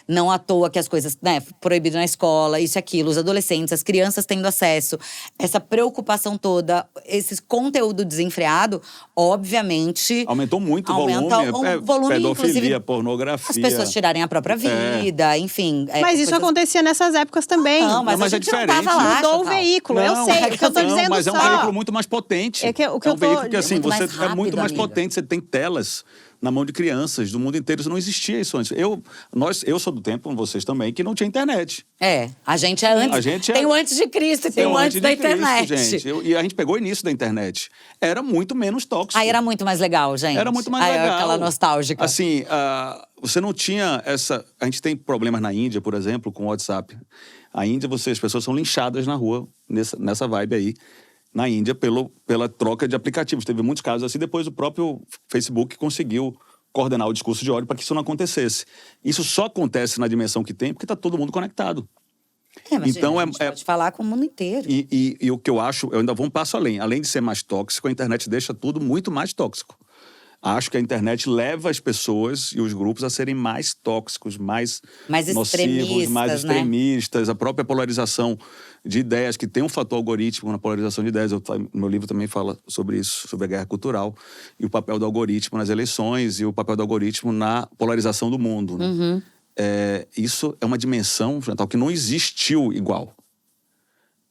S1: não à toa que as coisas, né, proibidas na escola, isso e aquilo, os adolescentes, as crianças tendo acesso, essa preocupação toda, esse conteúdo desenfreado, obviamente…
S4: Aumentou muito o
S1: volume,
S4: pedofilia,
S1: inclusive,
S4: pornografia.
S1: as pessoas tirarem a própria vida, enfim.
S3: Mas isso acontecia nessas épocas também.
S1: Não, mas a gente não tava lá.
S3: Mudou o veículo, eu sei. O que eu tô dizendo
S4: mas
S3: só…
S4: é um veículo muito mais potente.
S3: É um veículo
S4: que, assim, você
S1: rápido,
S4: é muito mais
S1: amiga.
S4: potente. Você tem telas na mão de crianças do mundo inteiro. Isso não existia isso antes. Eu sou do tempo, vocês também, que não tinha internet.
S1: A gente é antes. Tem o antes de Cristo e tem o antes da internet.
S4: Gente. E a gente pegou o início da internet. Era muito menos tóxico.
S1: Aí era muito mais legal, gente.
S4: Era muito mais legal.
S1: Aquela nostálgica.
S4: Assim, você não tinha essa… A gente tem problemas na Índia, por exemplo, com o WhatsApp. A Índia, as pessoas são linchadas na rua, nessa vibe aí. Na Índia, pela troca de aplicativos. Teve muitos casos assim, depois o próprio Facebook conseguiu coordenar o discurso de ódio para que isso não acontecesse. Isso só acontece na dimensão que tem porque está todo mundo conectado.
S1: Mas então, a gente pode falar com o mundo inteiro.
S4: E o que eu acho, eu ainda vou um passo além. Além de ser mais tóxico, a internet deixa tudo muito mais tóxico. Acho que a internet leva as pessoas e os grupos a serem mais tóxicos, mais nocivos, mais extremistas. Né? A própria polarização de ideias, que tem um fator algoritmo na polarização de ideias. No meu livro também fala sobre isso, sobre a guerra cultural. E o papel do algoritmo nas eleições e o papel do algoritmo na polarização do mundo. Né?
S1: Uhum.
S4: Isso é uma dimensão, Chantal, que não existiu igual.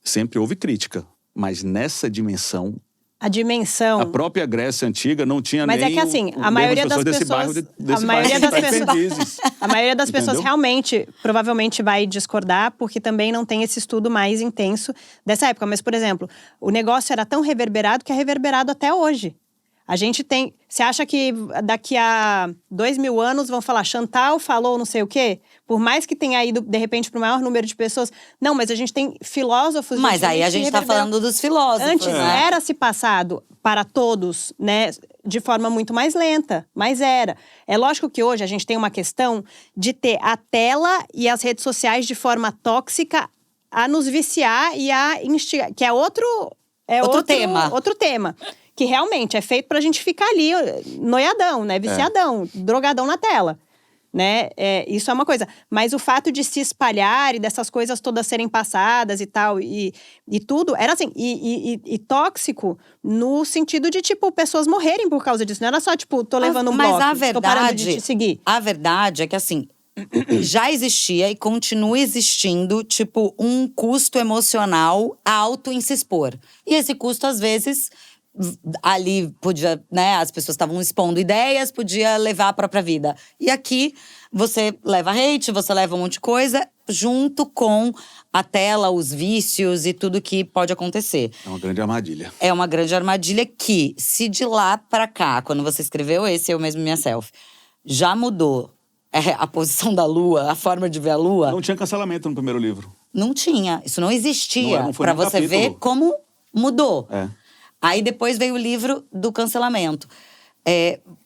S4: Sempre houve crítica, mas nessa dimensão…
S3: A dimensão…
S4: A própria Grécia Antiga não tinha
S3: nem… Mas é que assim, a maioria das pessoas… A maioria das pessoas realmente, provavelmente vai discordar, porque também não tem esse estudo mais intenso dessa época. Mas, por exemplo, o negócio era tão reverberado que é reverberado até hoje. A gente tem… Você acha que daqui a 2000 anos vão falar Chantal falou não sei o quê? Por mais que tenha ido, de repente, para o maior número de pessoas. Não, mas a gente tem filósofos…
S1: Mas aí a gente está falando dos filósofos.
S3: Antes era-se passado para todos, né, de forma muito mais lenta. Mas era. É lógico que hoje a gente tem uma questão de ter a tela e as redes sociais de forma tóxica a nos viciar e a instigar. Que é outro
S1: tema.
S3: Outro tema. Que realmente é feito pra gente ficar ali noiadão, né? Viciadão, drogadão na tela, né? Isso é uma coisa. Mas o fato de se espalhar e dessas coisas todas serem passadas e tal, e tudo, era assim, e tóxico no sentido de, tipo, pessoas morrerem por causa disso. Não era só, tipo, tô levando um bloco, tô parando de te seguir.
S1: A verdade é que, assim, já existia e continua existindo, tipo, um custo emocional alto em se expor. E esse custo, às vezes… Ali podia, né, as pessoas estavam expondo ideias, podia levar a própria vida. E aqui, você leva hate, você leva um monte de coisa, junto com a tela, os vícios e tudo que pode acontecer.
S4: É uma grande armadilha.
S1: É uma grande armadilha que, se de lá pra cá, quando você escreveu esse Eu Mesmo Minha Selfie, já mudou a posição da lua, a forma de ver a lua…
S4: Não tinha cancelamento no primeiro livro.
S1: Não tinha, isso não existia.
S4: Não foi
S1: pra você ver como mudou. Aí depois veio o livro do cancelamento.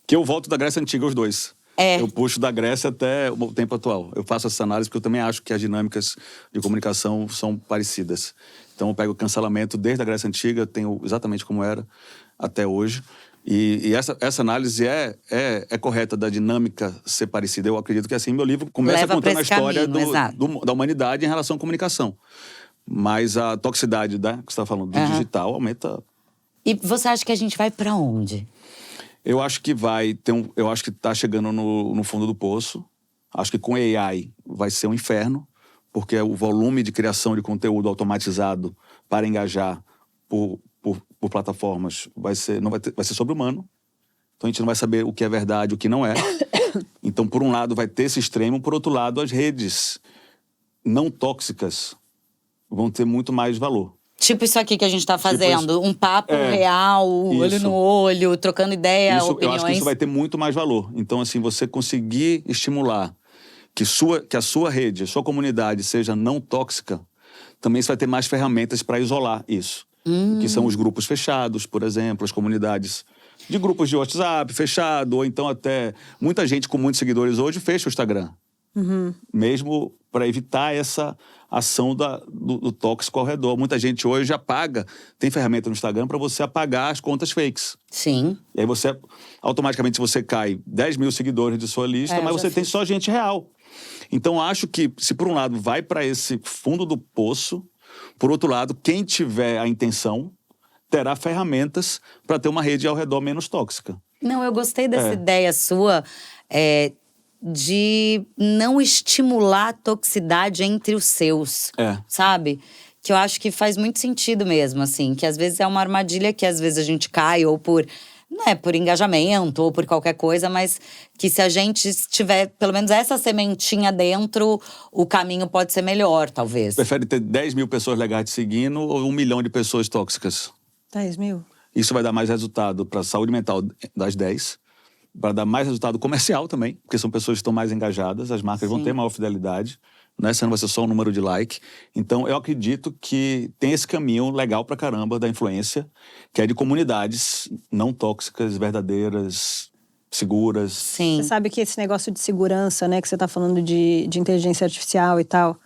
S4: Que eu volto da Grécia Antiga, os dois. Eu puxo da Grécia até o tempo atual. Eu faço essa análise porque eu também acho que as dinâmicas de comunicação são parecidas. Então eu pego o cancelamento desde a Grécia Antiga, tenho exatamente como era até hoje. E essa análise é correta, da dinâmica ser parecida. Eu acredito que assim, meu livro começa contando a história da humanidade em relação à comunicação. Mas a toxicidade, né, que você está falando, do digital aumenta…
S1: E você acha que a gente vai pra onde?
S4: Eu acho que eu acho que tá chegando no fundo do poço. Acho que com AI vai ser um inferno, porque o volume de criação de conteúdo automatizado para engajar por plataformas vai ser sobre-humano. Então a gente não vai saber o que é verdade, o que não é. Então, por um lado, vai ter esse extremo, por outro lado, as redes não tóxicas vão ter muito mais valor.
S1: Tipo isso aqui que a gente tá fazendo, um papo real, olho no olho, trocando ideia, opiniões.
S4: Eu acho que isso vai ter muito mais valor. Então, assim, você conseguir estimular que a sua rede, a sua comunidade seja não tóxica, também você vai ter mais ferramentas para isolar isso. Que são os grupos fechados, por exemplo, as comunidades de grupos de WhatsApp fechado, ou então até… Muita gente com muitos seguidores hoje fecha o Instagram. Mesmo para evitar essa ação do tóxico ao redor. Muita gente hoje apaga, tem ferramenta no Instagram para você apagar as contas fakes.
S1: Sim.
S4: E aí você, automaticamente, você cai 10 mil seguidores de sua lista, mas você tem só gente real. Então, acho que, se por um lado vai para esse fundo do poço, por outro lado, quem tiver a intenção terá ferramentas para ter uma rede ao redor menos tóxica.
S1: Não, eu gostei dessa ideia sua de não estimular a toxicidade entre os seus, sabe? Que eu acho que faz muito sentido mesmo, assim. Que às vezes é uma armadilha que às vezes a gente cai ou por engajamento ou por qualquer coisa, mas que se a gente tiver pelo menos essa sementinha dentro, o caminho pode ser melhor, talvez.
S4: Prefere ter 10 mil pessoas legais te seguindo ou 1 milhão de pessoas tóxicas?
S3: 10 mil.
S4: Isso vai dar mais resultado para a saúde mental das 10, para dar mais resultado comercial também, porque são pessoas que estão mais engajadas, as marcas vão ter maior fidelidade, né? Senão vai ser só um número de like. Então, eu acredito que tem esse caminho legal pra caramba da influência, que é de comunidades não tóxicas, verdadeiras, seguras.
S1: Sim.
S3: Você sabe que esse negócio de segurança, né, que você tá falando de inteligência artificial e tal…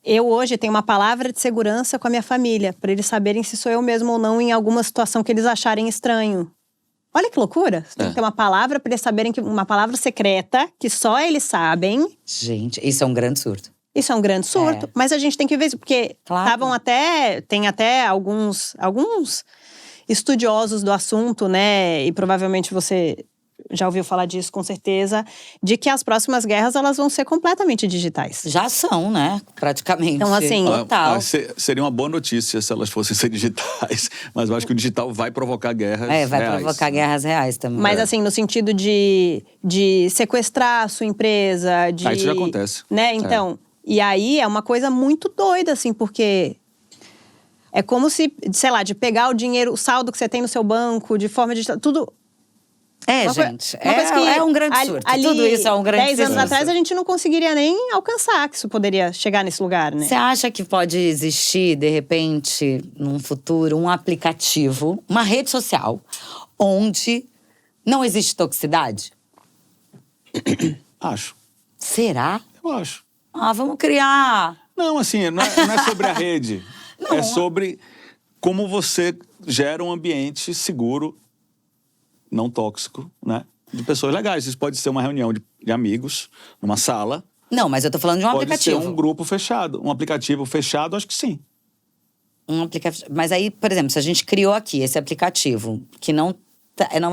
S3: Eu hoje tenho uma palavra de segurança com a minha família, para eles saberem se sou eu mesmo ou não em alguma situação que eles acharem estranho. Olha que loucura! Você tem que ter uma palavra para eles saberem, uma palavra secreta, que só eles sabem.
S1: Gente, isso é um grande surto.
S3: Isso é um grande surto, mas a gente tem que ver isso, porque tem até alguns estudiosos do assunto, né, e provavelmente você já ouviu falar disso com certeza, de que as próximas guerras elas vão ser completamente digitais.
S1: Já são, né? Praticamente.
S3: Então, assim…
S1: Total.
S4: Seria uma boa notícia se elas fossem ser digitais, mas eu acho que o digital vai provocar guerras reais.
S1: Vai provocar guerras reais também.
S3: Mas assim, no sentido de sequestrar a sua empresa,
S4: Isso já acontece.
S3: Né? Então, e aí é uma coisa muito doida, assim, porque… É como se, sei lá, de pegar o dinheiro, o saldo que você tem no seu banco, de forma digital, tudo…
S1: Gente, é um grande surto. Tudo isso é um grande surto.
S3: 10 anos atrás a gente não conseguiria nem alcançar que isso poderia chegar nesse lugar, né?
S1: Você acha que pode existir, de repente, num futuro, um aplicativo, uma rede social, onde não existe toxicidade?
S4: Acho.
S1: Será?
S4: Eu acho.
S1: Vamos criar.
S4: Não, assim, não é sobre a rede. É sobre como você gera um ambiente seguro, não tóxico, né? De pessoas legais. Isso pode ser uma reunião de amigos, numa sala.
S1: Não, mas eu tô falando de um aplicativo.
S4: Pode ser um grupo fechado. Um aplicativo fechado, acho que sim.
S1: Um aplicativo. Mas aí, por exemplo, se a gente criou aqui esse aplicativo, que não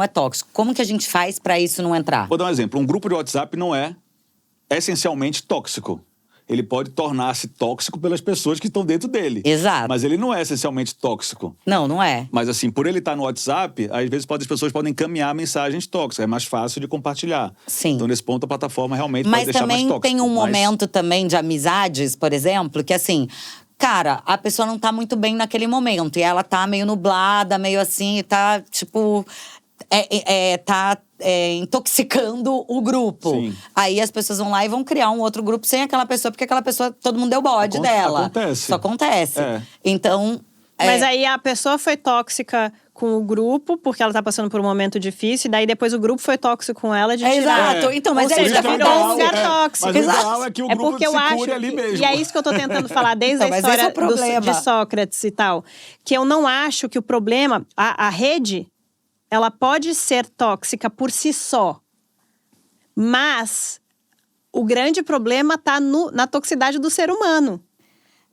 S1: é tóxico, como que a gente faz pra isso não entrar?
S4: Vou dar um exemplo. Um grupo de WhatsApp não é essencialmente tóxico. Ele pode tornar-se tóxico pelas pessoas que estão dentro dele.
S1: Exato.
S4: Mas ele não é essencialmente tóxico.
S1: Não é.
S4: Mas assim, por ele estar no WhatsApp, às vezes as pessoas podem encaminhar mensagens tóxicas. É mais fácil de compartilhar.
S1: Sim.
S4: Então, nesse ponto, a plataforma realmente pode deixar mais tóxico.
S1: Mas também tem um momento também de amizades, por exemplo, que assim… Cara, a pessoa não tá muito bem naquele momento. E ela tá meio nublada, meio assim, tá tipo… intoxicando o grupo.
S4: Sim.
S1: Aí as pessoas vão lá e vão criar um outro grupo sem aquela pessoa, porque aquela pessoa, todo mundo deu bode dela.
S4: Acontece.
S1: Isso acontece. Então…
S3: Mas aí a pessoa foi tóxica com o grupo, porque ela tá passando por um momento difícil, e daí depois o grupo foi tóxico com ela de tirar.
S1: Exato. Então, mas
S3: Ou seja, virou um lugar tóxico.
S4: Mas o ideal é que o grupo se cure ali mesmo.
S3: E é isso que eu tô tentando falar desde a história de Sócrates e tal. Que eu não acho que o problema… A rede… Ela pode ser tóxica por si só, mas o grande problema está na toxicidade do ser humano.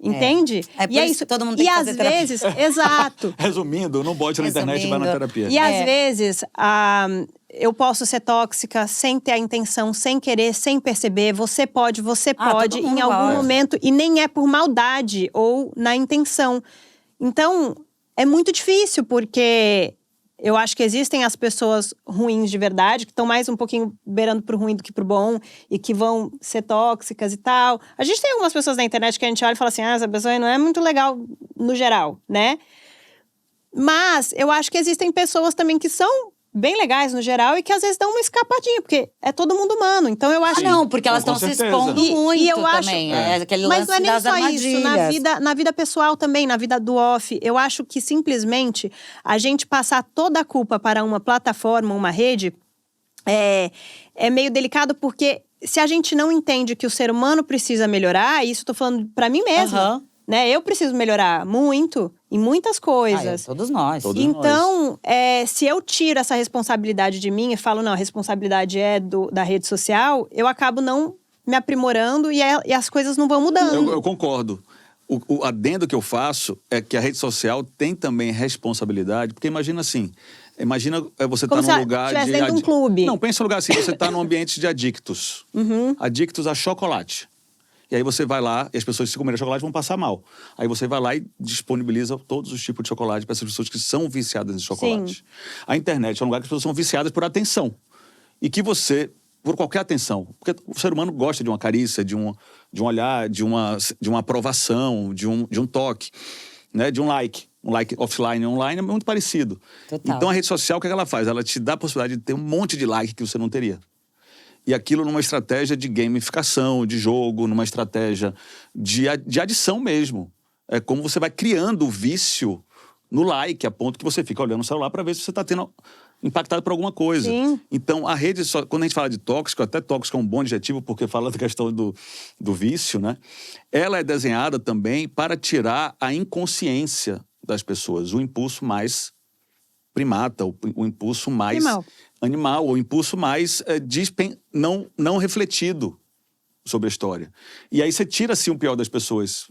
S3: Entende?
S1: É por isso que todo mundo tem que fazer terapia.
S3: E às vezes, exato.
S4: Resumindo, não bote na internet e vá na terapia.
S3: E às vezes, eu posso ser tóxica sem ter a intenção, sem querer, sem perceber. Você pode em algum momento. E nem é por maldade ou na intenção. Então, é muito difícil, porque… Eu acho que existem as pessoas ruins de verdade, que estão mais um pouquinho beirando pro ruim do que pro bom, e que vão ser tóxicas e tal. A gente tem algumas pessoas na internet que a gente olha e fala assim, essa pessoa não é muito legal no geral, né? Mas eu acho que existem pessoas também que são bem legais no geral e que às vezes dão uma escapadinha, porque é todo mundo humano. Então eu acho…
S1: não, porque elas estão se expondo muito e eu também. Aquele
S3: mas
S1: lance
S3: não é nem
S1: das
S3: só
S1: armadilhas.
S3: isso. Na vida pessoal também, na vida do off, eu acho que simplesmente a gente passar toda a culpa para uma plataforma, uma rede, é meio delicado, porque se a gente não entende que o ser humano precisa melhorar, isso eu tô falando pra mim mesma. Né? Eu preciso melhorar muito em muitas coisas.
S1: Todos nós.
S3: Então, se eu tiro essa responsabilidade de mim e falo, não, a responsabilidade é da rede social, eu acabo não me aprimorando e as coisas não vão mudando.
S4: Eu concordo. O adendo que eu faço é que a rede social tem também responsabilidade, porque imagina assim, você tá num lugar
S3: de dentro de um clube.
S4: Não, pensa num lugar assim, você tá num ambiente de adictos. Adictos a chocolate. E aí você vai lá, e as pessoas, se comerem chocolate, vão passar mal. Aí você vai lá e disponibiliza todos os tipos de chocolate para essas pessoas que são viciadas em chocolate. Sim. A internet é um lugar que as pessoas são viciadas por atenção. E que você, por qualquer atenção, porque o ser humano gosta de uma carícia, de um olhar, de uma aprovação, de um toque, né? De um like. Um like offline e online é muito parecido.
S1: Total.
S4: Então a rede social, o que ela faz? Ela te dá a possibilidade de ter um monte de like que você não teria. E aquilo numa estratégia de gamificação, de jogo, numa estratégia de adição mesmo. É como você vai criando o vício no like, a ponto que você fica olhando o celular para ver se você está tendo impactado por alguma coisa.
S3: Sim.
S4: Então, a rede, quando a gente fala de tóxico, até tóxico é um bom adjetivo, porque fala da questão do vício, né? Ela é desenhada também para tirar a inconsciência das pessoas, o impulso mais primata, o impulso mais animal, o impulso mais não refletido sobre a história. E aí você tira, assim, o pior das pessoas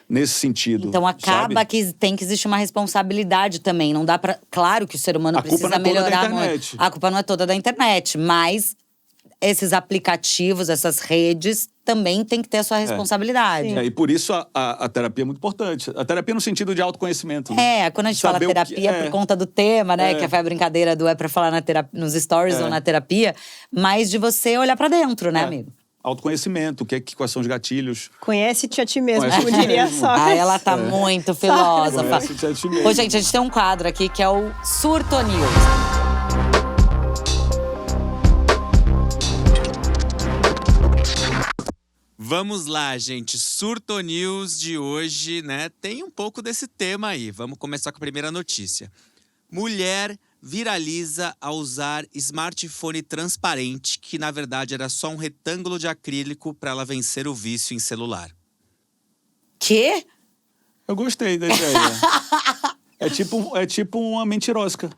S4: nesse sentido.
S1: Então acaba
S4: sabe?
S1: que tem que existir uma responsabilidade também. Não dá pra. Claro que o ser humano precisa melhorar muito. A culpa não é toda da internet, mas esses aplicativos, essas redes, também tem que ter a sua responsabilidade.
S4: E por isso a terapia é muito importante. A terapia no sentido de autoconhecimento. Né?
S1: Quando a gente fala terapia por conta do tema, né? Que foi a brincadeira do pra falar nos stories ou na terapia. Mas de você olhar pra dentro, né, amigo?
S4: Autoconhecimento, quais são os gatilhos.
S3: Conhece-te a ti mesmo, como diria só.
S1: Ela tá muito filósofa.
S4: Conhece-te a ti mesmo.
S1: Ô, gente, a gente tem um quadro aqui que é o Surto News.
S5: Vamos lá, gente. Surto News de hoje, né? Tem um pouco desse tema aí. Vamos começar com a primeira notícia. Mulher viraliza ao usar smartphone transparente, que na verdade era só um retângulo de acrílico para ela vencer o vício em celular.
S1: Quê?
S4: Eu gostei da ideia. é tipo uma mentirosca.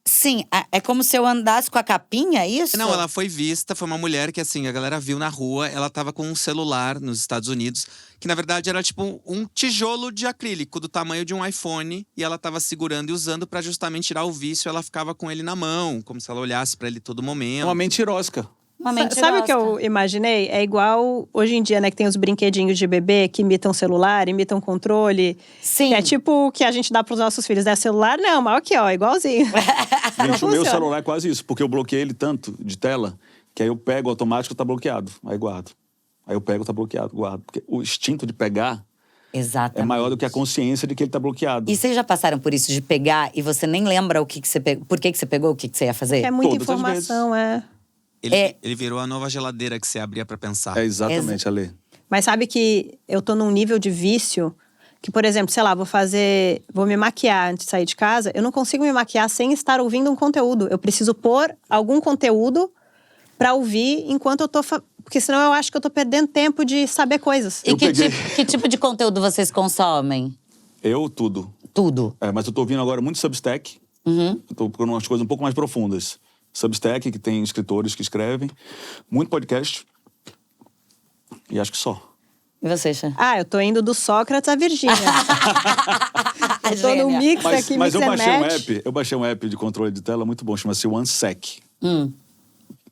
S1: Sim, é como se eu andasse com a capinha, isso?
S5: Não, ela foi vista, foi uma mulher que assim, a galera viu na rua, ela tava com um celular nos Estados Unidos, que na verdade era tipo um tijolo de acrílico do tamanho de um iPhone, e ela tava segurando e usando pra justamente tirar o vício, ela ficava com ele na mão, como se ela olhasse pra ele todo momento.
S4: Uma mentirosca.
S3: Sabe o que eu imaginei? É igual hoje em dia, né? Que tem os brinquedinhos de bebê que imitam celular, imitam controle.
S1: Sim.
S3: É tipo o que a gente dá pros nossos filhos. É celular? Não, mas aqui, ó, igualzinho.
S4: Gente, o meu celular é quase isso. Porque eu bloqueei ele tanto de tela, que aí eu pego automático, tá bloqueado. Aí guardo. Aí eu pego, tá bloqueado, guardo. Porque o instinto de pegar é maior do que a consciência de que ele tá bloqueado.
S1: E vocês já passaram por isso de pegar e você nem lembra o que você pegou, por que você pegou, o que você ia fazer?
S3: É muita
S4: Todas
S3: informação,
S5: Ele virou a nova geladeira que você abria pra pensar.
S4: É exatamente, Ale.
S3: Mas sabe que eu tô num nível de vício que, por exemplo, sei lá, vou me maquiar antes de sair de casa. Eu não consigo me maquiar sem estar ouvindo um conteúdo. Eu preciso pôr algum conteúdo pra ouvir enquanto eu tô… Porque senão eu acho que eu tô perdendo tempo de saber coisas.
S1: E que tipo de conteúdo vocês consomem?
S4: Tudo.
S1: Tudo?
S4: Mas eu tô ouvindo agora muito Substack. Eu tô procurando umas coisas um pouco mais profundas. Substack, que tem escritores que escrevem. Muito podcast. E acho que só.
S1: E você, Xê?
S3: Eu tô indo do Sócrates à Virgínia. Eu tô no mix aqui,
S4: mas eu baixei um app de controle de tela muito bom, chama-se OneSec.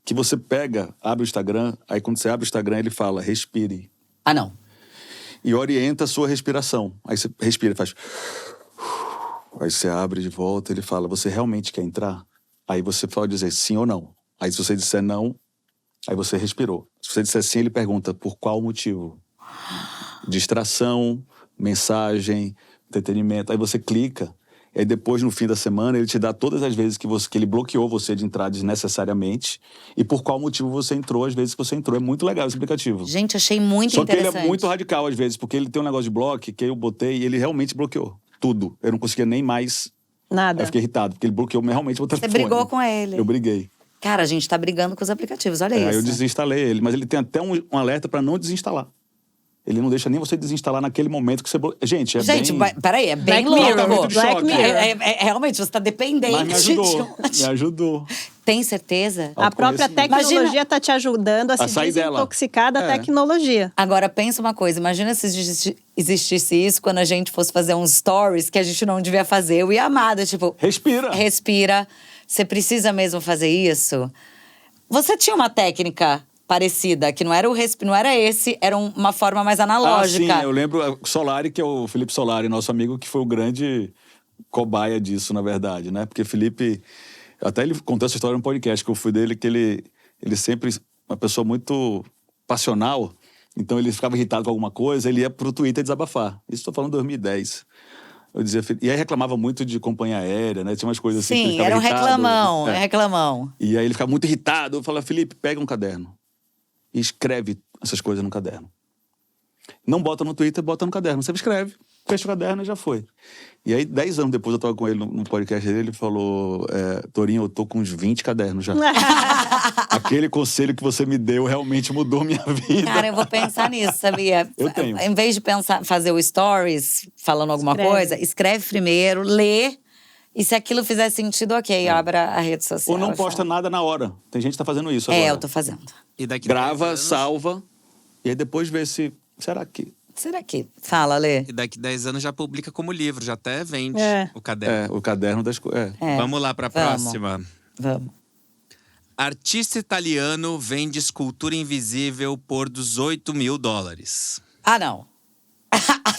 S4: Que você pega, abre o Instagram, aí quando você abre o Instagram, ele fala, respire.
S1: Não.
S4: E orienta a sua respiração. Aí você respira e faz… Aí você abre de volta, ele fala, você realmente quer entrar? Aí você pode dizer sim ou não. Aí se você disser não, aí você respirou. Se você disser sim, ele pergunta por qual motivo. Distração, mensagem, entretenimento. Aí você clica. E aí depois, no fim da semana, ele te dá todas as vezes que ele bloqueou você de entrar desnecessariamente. E por qual motivo você entrou, as vezes que você entrou. É muito legal esse aplicativo.
S1: Gente, achei muito interessante.
S4: Só que ele é muito radical às vezes, porque ele tem um negócio de bloco que eu botei e ele realmente bloqueou tudo. Eu não conseguia nem mais…
S3: Nada.
S4: Aí eu fiquei irritado, porque ele bloqueou realmente o telefone.
S1: Você brigou com ele?
S4: Eu briguei.
S1: Cara, a gente tá brigando com os aplicativos, olha isso.
S4: Aí eu desinstalei ele, mas ele tem até um alerta pra não desinstalar. Ele não deixa nem você desinstalar naquele momento que você... Gente, bem...
S1: Peraí, é bem
S3: Black
S1: louco.
S3: Mirror,
S4: Tratamento de
S3: Black
S4: choque.
S3: Mirror.
S1: Realmente, você tá dependente.
S4: Mas me ajudou, me ajudou.
S1: Tem certeza?
S3: A própria tecnologia
S1: Imagina-
S3: tá te ajudando a se
S4: sair dela.
S3: desintoxicar da tecnologia.
S1: Agora, pensa uma coisa. Imagina se existisse isso quando a gente fosse fazer uns stories que a gente não devia fazer. Eu ia amada, tipo…
S4: Respira.
S1: Respira. Você precisa mesmo fazer isso? Você tinha uma técnica parecida, que não era não era esse, era uma forma mais analógica.
S4: Ah, sim, eu lembro o Solari, que é o Felipe Solari, nosso amigo, que foi o grande cobaia disso, na verdade, né? Porque Felipe… Até ele contou essa história no podcast que eu fui dele, que ele sempre… Uma pessoa muito passional, então ele ficava irritado com alguma coisa, ele ia pro Twitter desabafar. Isso estou falando em 2010. Eu dizia… E aí reclamava muito de companhia aérea, né? Tinha umas coisas assim que ele
S1: Sim,
S4: ficava
S1: era um
S4: irritado.
S1: reclamão, reclamão.
S4: E aí ele ficava muito irritado. Eu falava, Felipe, pega um caderno e escreve essas coisas no caderno. Não bota no Twitter, bota no caderno. Você escreve, fecha o caderno e já foi. E aí, 10 anos depois, eu tava com ele no podcast dele, ele falou, Torinho, eu tô com uns 20 cadernos já. Aquele conselho que você me deu realmente mudou minha vida.
S1: Cara, eu vou pensar nisso, sabia?
S4: Eu tenho.
S1: Em vez de fazer o stories falando alguma coisa, escreve primeiro, lê. E se aquilo fizer sentido, ok, abra a rede social.
S4: Ou não posta nada na hora. Tem gente que tá fazendo isso agora.
S1: Eu tô fazendo.
S5: E daqui
S4: Grava,
S5: 10 anos,
S4: salva, e aí depois vê se… Será que…
S1: Será que… Fala, Lê.
S5: E daqui 10 anos já publica como livro, já até vende o caderno.
S4: o caderno das coisas.
S5: Vamos lá pra próxima.
S1: Vamos.
S5: Artista italiano vende escultura invisível por $18.000.
S1: Ah, não.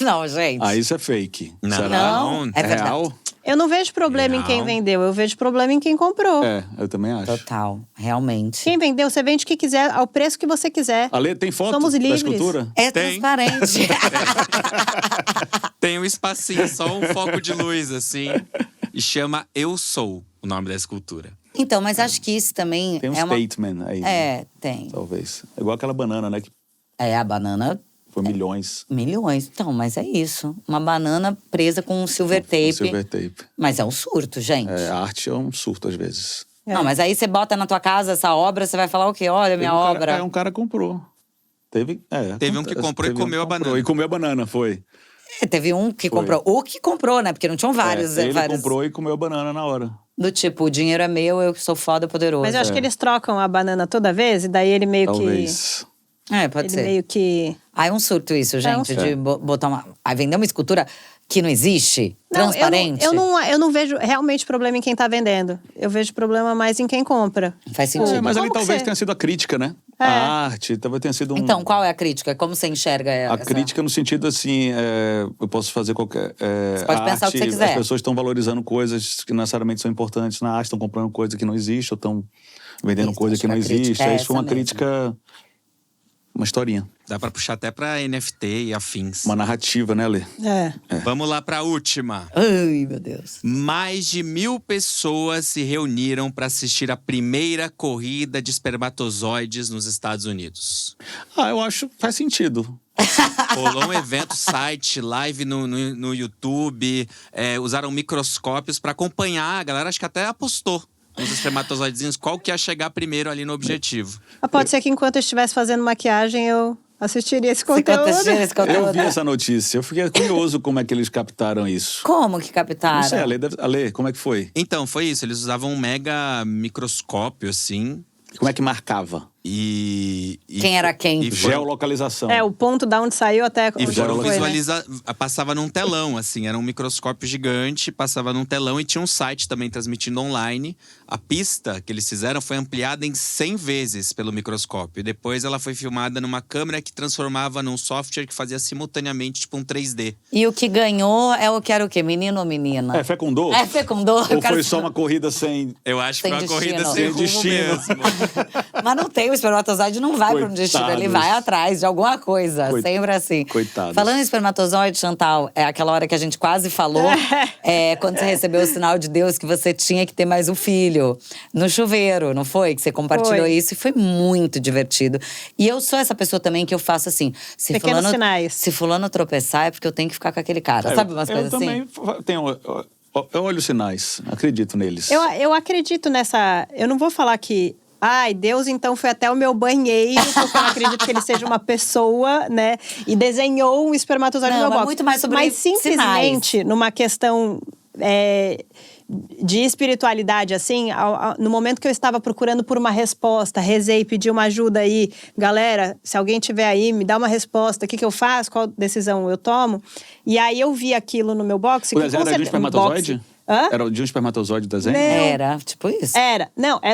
S1: Não, gente.
S4: Ah, isso é fake.
S5: Não.
S4: Será?
S1: Não, é verdade.
S4: real?
S3: Eu não vejo problema em quem
S5: Não.
S3: vendeu, eu vejo problema em quem comprou.
S4: Eu também acho.
S1: Total, realmente.
S3: Quem vendeu, você vende o que quiser, ao preço que você quiser.
S4: Ale, tem foto
S3: Somos
S4: da
S3: livres.
S4: escultura?
S1: É
S5: Tem.
S1: transparente.
S5: Tem um espacinho, só um foco de luz, assim. E chama Eu Sou, o nome da escultura.
S1: Então, mas acho que isso também
S4: Tem um
S1: é uma…
S4: statement aí. né?
S1: Tem.
S4: Talvez. É igual aquela banana, né? Que
S1: A banana…
S4: foi milhões.
S1: Milhões. Então, mas é isso. Uma banana presa com um silver tape.
S4: Silver tape.
S1: Mas é um surto, gente.
S4: A arte é um surto às vezes.
S1: Não, mas aí você bota na tua casa essa obra, você vai falar o quê? Olha, minha obra.
S4: Um cara comprou. Teve
S5: um que comprou e comeu a banana.
S4: E comeu a banana, foi.
S1: Teve um que comprou. O que comprou, né? Porque não tinham vários.
S4: Ele
S1: vários.
S4: comprou e comeu a banana na hora.
S1: Do tipo, o dinheiro é meu, eu sou foda, poderoso.
S3: Mas eu acho que eles trocam a banana toda vez, e daí ele meio
S4: Talvez.
S1: Pode
S3: que…
S1: ser.
S3: Ele meio que…
S1: É um surto isso, gente, de botar uma… Aí vender uma escultura que não existe,
S3: Não,
S1: transparente.
S3: eu não vejo realmente problema em quem tá vendendo. Eu vejo problema mais em quem compra.
S1: Faz sentido.
S4: Mas ali
S3: Como que
S4: talvez
S3: você-
S4: tenha sido a crítica, né? A arte, talvez tenha sido um…
S1: Então, qual é a crítica? Como você enxerga ela?
S4: A crítica no sentido assim, eu posso fazer qualquer…
S1: Você pode pensar o que você quiser.
S4: As pessoas estão valorizando coisas que não necessariamente são importantes na arte, estão comprando coisa que não existe, ou estão vendendo
S1: Isso,
S4: coisa
S1: acho
S4: que não
S1: que a crítica
S4: existe.
S1: é
S4: Isso foi uma
S1: essa mesmo.
S4: crítica… Uma historinha.
S5: Dá pra puxar até pra NFT e afins.
S4: Uma narrativa, né, Lê?
S5: Vamos lá pra última.
S1: Ai, meu Deus.
S5: Mais de 1.000 pessoas se reuniram para assistir a primeira corrida de espermatozoides nos Estados Unidos.
S4: Eu acho que faz sentido.
S5: Rolou um evento, site, live no YouTube. Usaram microscópios para acompanhar. A galera acho que até apostou nos espermatozoidezinhos qual que ia chegar primeiro ali no objetivo.
S3: Pode ser que enquanto eu estivesse fazendo maquiagem, eu assistiria esse conteúdo.
S4: Eu vi essa notícia, eu fiquei curioso como é que eles captaram isso.
S1: Como que captaram?
S4: Não sei, Ale, como é que foi?
S5: Então, foi isso. Eles usavam um mega microscópio, assim.
S4: Como é que marcava?
S1: Quem era quem?
S5: E foram,
S4: Geolocalização.
S3: O ponto da onde saiu até
S5: e
S3: onde
S5: foram
S3: foi, né?
S5: visualizar, passava num telão, assim, era um microscópio gigante, passava num telão e tinha um site também transmitindo online. A pista que eles fizeram foi ampliada em 100 vezes pelo microscópio. E depois ela foi filmada numa câmera que transformava num software que fazia simultaneamente, tipo um 3D.
S1: E o que ganhou é o que era o quê? Menino ou menina?
S4: Fecundou?
S1: Fecundou.
S4: Ou foi só uma corrida sem…
S5: Eu acho que
S1: Sem
S5: foi uma corrida
S1: destino.
S5: sem
S4: Sem
S5: rumo
S4: destino.
S5: mesmo.
S1: Mas não tem, o espermatozoide não vai para um destino, ele vai atrás de alguma coisa, sempre assim.
S4: Coitados.
S1: Falando em espermatozoide, Chantal, é aquela hora que a gente quase falou, quando você recebeu o sinal de Deus que você tinha que ter mais um filho. No chuveiro, não foi? Que você compartilhou isso e foi muito divertido. E eu sou essa pessoa também que eu faço assim, se fulano tropeçar é porque eu tenho que ficar com aquele cara. Sabe umas coisas assim?
S4: Eu também tenho… Eu olho os sinais, acredito neles.
S3: Eu acredito nessa… Eu não vou falar que… Ai, Deus então foi até o meu banheiro, porque eu não acredito que ele seja uma pessoa, né? E desenhou um espermatozoide no meu box.
S1: Muito mais sobre
S3: Mas simplesmente,
S1: sinais.
S3: numa questão… de espiritualidade, assim, no momento que eu estava procurando por uma resposta, rezei, pedi uma ajuda aí, galera, se alguém tiver aí, me dá uma resposta, o que eu faço, qual decisão eu tomo? E aí eu vi aquilo no meu box.
S4: O desenho era de um espermatozoide? Era de um espermatozoide o desenho?
S3: Não.
S1: Era, tipo isso.
S3: Era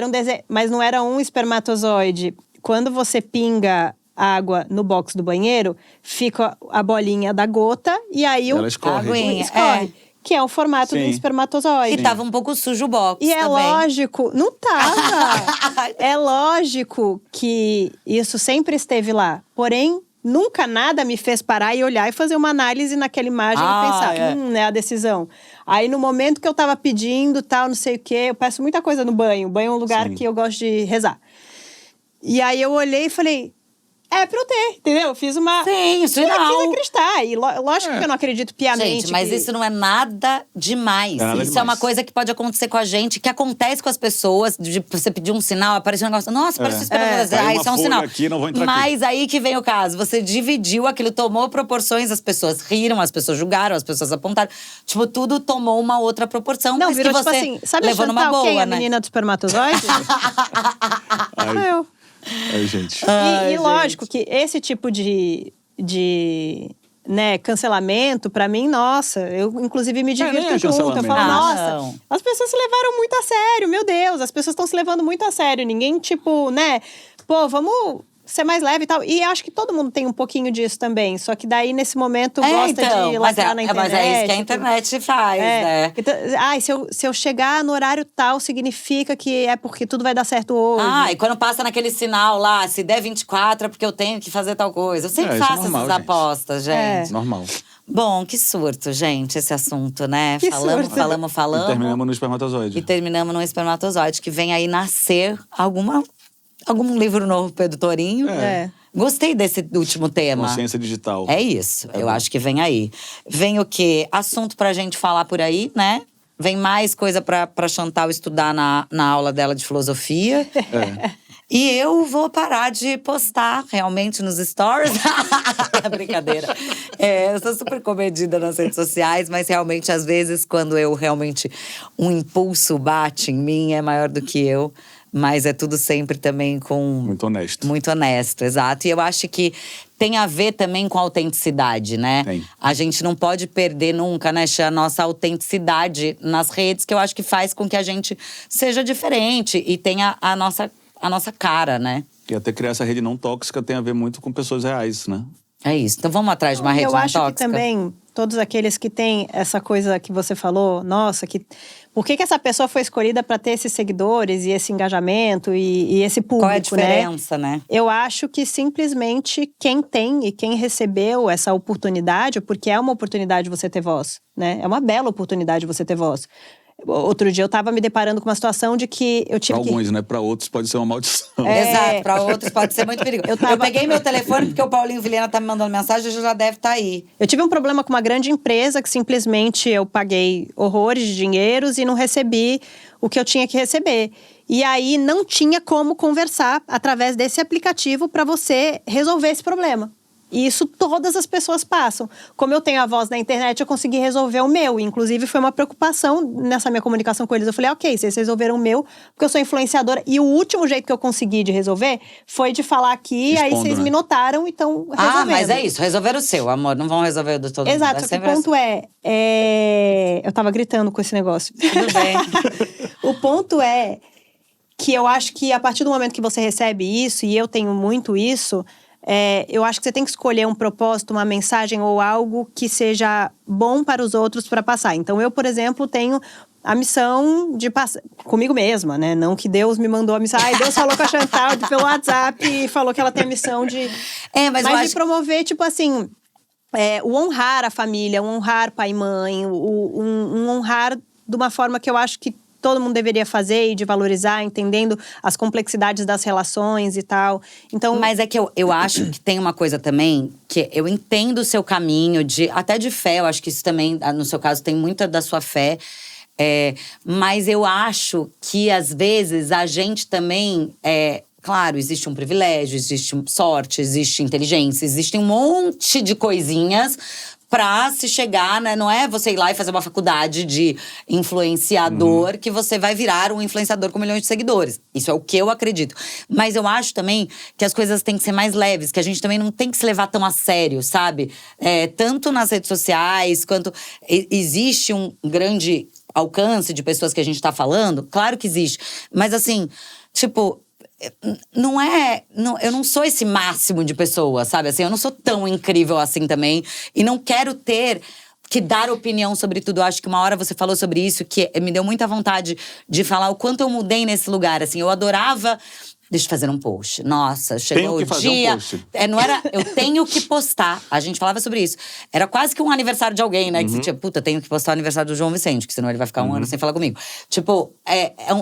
S3: um desenho, mas não era um espermatozoide. Quando você pinga água no box do banheiro, fica a bolinha da gota e aí
S4: Ela escorre.
S3: escorre. Que é o formato de um espermatozoide.
S1: E tava um pouco sujo o box
S3: E
S1: também.
S3: é lógico… Não tava! É lógico que isso sempre esteve lá. Porém, nunca nada me fez parar e olhar e fazer uma análise naquela imagem e pensar… é a decisão. Aí, no momento que eu tava pedindo, tal, não sei o quê… Eu peço muita coisa no banho. O banho é um lugar que eu gosto de rezar. E aí, eu olhei e falei… É pra eu ter, entendeu? Fiz uma…
S1: Sim, sinal.
S3: Quis acreditar. E lógico que eu não acredito piamente.
S1: Gente, mas isso não é nada demais. Isso é uma coisa que pode acontecer com a gente, que acontece com as pessoas. De você pedir um sinal, aparece um negócio… Nossa, parece um espermatozoide. Isso é um sinal.
S4: Aqui, não vou entrar
S1: mas aí que vem o caso. Você dividiu, aquilo tomou proporções. As pessoas riram, as pessoas julgaram, as pessoas apontaram. Tipo, tudo tomou uma outra proporção.
S3: Não,
S1: mas
S3: virou
S1: que
S3: tipo
S1: você
S3: assim… Sabe
S1: levou
S3: a
S1: numa
S3: Chantal,
S1: boa,
S3: quem? A
S1: né?
S3: menina do espermatozoide? Eu.
S4: Ai, gente.
S3: E lógico que esse tipo de cancelamento, pra mim, nossa, eu inclusive me divirto junto. Eu falo, nossa,
S1: não.
S3: As pessoas se levaram muito a sério, meu Deus, as pessoas estão se levando muito a sério. Ninguém, tipo, pô, vamos ser mais leve e tal. E acho que todo mundo tem um pouquinho disso também. Só que daí, nesse momento, gosta de lacrar na internet.
S1: Mas é isso que a internet faz, né?
S3: Ai, se eu chegar no horário tal, significa que é porque tudo vai dar certo hoje.
S1: E quando passa naquele sinal lá, se der 24 é porque eu tenho que fazer tal coisa. Eu sempre
S4: isso é
S1: faço
S4: normal,
S1: essas
S4: gente.
S1: apostas, gente.
S4: Normal.
S1: Bom, que surto, gente, esse assunto, né?
S3: Que
S1: falamos.
S4: E terminamos no espermatozoide.
S1: E terminamos no espermatozoide, que vem aí nascer algum livro novo, Pedro Torinho. Gostei desse último tema.
S4: Consciência digital.
S1: É isso, eu acho que vem aí. Vem o quê? Assunto pra gente falar por aí, né? Vem mais coisa pra Chantal estudar na aula dela de filosofia. E eu vou parar de postar realmente nos stories. Brincadeira. Eu sou super comedida nas redes sociais, mas realmente, às vezes, quando um impulso bate em mim, é maior do que eu. Mas é tudo sempre também com…
S4: Muito honesto.
S1: Muito honesto, exato. E eu acho que tem a ver também com a autenticidade, né?
S4: Tem.
S1: A gente não pode perder nunca, né, Xê, a nossa autenticidade nas redes, que eu acho que faz com que a gente seja diferente e tenha a nossa cara, né?
S4: E até criar essa rede não tóxica tem a ver muito com pessoas reais, né?
S1: É isso. Então vamos atrás de uma rede não tóxica.
S3: Eu acho que também, todos aqueles que têm essa coisa que você falou, nossa, por que essa pessoa foi escolhida para ter esses seguidores e esse engajamento e esse público,
S1: qual é a diferença, né?
S3: Eu acho que simplesmente quem tem e quem recebeu essa oportunidade, porque é uma oportunidade você ter voz, né? É uma bela oportunidade você ter voz. Outro dia eu tava me deparando com uma situação de que eu tive
S4: pra alguns, né? Pra outros pode ser uma maldição.
S1: Exato, pra outros pode ser muito perigoso. Eu peguei meu telefone porque o Paulinho Vilhena tá me mandando mensagem, já deve estar aí.
S3: Eu tive um problema com uma grande empresa que simplesmente eu paguei horrores de dinheiros e não recebi o que eu tinha que receber. E aí não tinha como conversar através desse aplicativo para você resolver esse problema. E isso todas as pessoas passam. Como eu tenho a voz na internet, eu consegui resolver o meu. Inclusive, foi uma preocupação nessa minha comunicação com eles. Eu falei, ok, vocês resolveram o meu, porque eu sou influenciadora. E o último jeito que eu consegui de resolver foi de falar aqui, aí vocês me notaram, então resolveram.
S1: Mas é isso, resolveram o seu, amor. Não vão resolver o do todo mundo.
S3: Exato, só que o ponto eu tava gritando com esse negócio.
S1: Tudo bem.
S3: O ponto é que eu acho que a partir do momento que você recebe isso, e eu tenho muito isso… eu acho que você tem que escolher um propósito, uma mensagem ou algo que seja bom para os outros para passar. Então, eu, por exemplo, tenho a missão de passar… Comigo mesma, né? Não que Deus me mandou a missão. Deus falou com a Chantal pelo WhatsApp e falou que ela tem a missão de… mas de promover, tipo assim… o honrar a família, o honrar pai e mãe, um honrar de uma forma que eu acho que todo mundo deveria fazer e de valorizar, entendendo as complexidades das relações e tal. Então…
S1: Mas é que eu acho que tem uma coisa também, que eu entendo o seu caminho, até de fé, eu acho que isso também, no seu caso, tem muita da sua fé. Mas eu acho que, às vezes, a gente também… Claro, existe um privilégio, existe sorte, existe inteligência, existe um monte de coisinhas pra se chegar, né? Não é você ir lá e fazer uma faculdade de influenciador que você vai virar um influenciador com milhões de seguidores. Isso é o que eu acredito. Mas eu acho também que as coisas têm que ser mais leves, que a gente também não tem que se levar tão a sério, sabe? Tanto nas redes sociais, quanto… Existe um grande alcance de pessoas que a gente tá falando, claro que existe. Mas assim, tipo… eu não sou esse máximo de pessoa, sabe? Assim, eu não sou tão incrível assim também. E não quero ter que dar opinião sobre tudo. Eu acho que uma hora você falou sobre isso, que me deu muita vontade de falar o quanto eu mudei nesse lugar. Assim, eu adorava… Deixa eu fazer um post. Nossa, chegou o dia…
S4: Um post.
S1: Não era… Eu tenho que postar. A gente falava sobre isso. Era quase que um aniversário de alguém, né? Que você tinha… Puta, tenho que postar o aniversário do João Vicente. Que senão ele vai ficar um ano sem falar comigo. Tipo,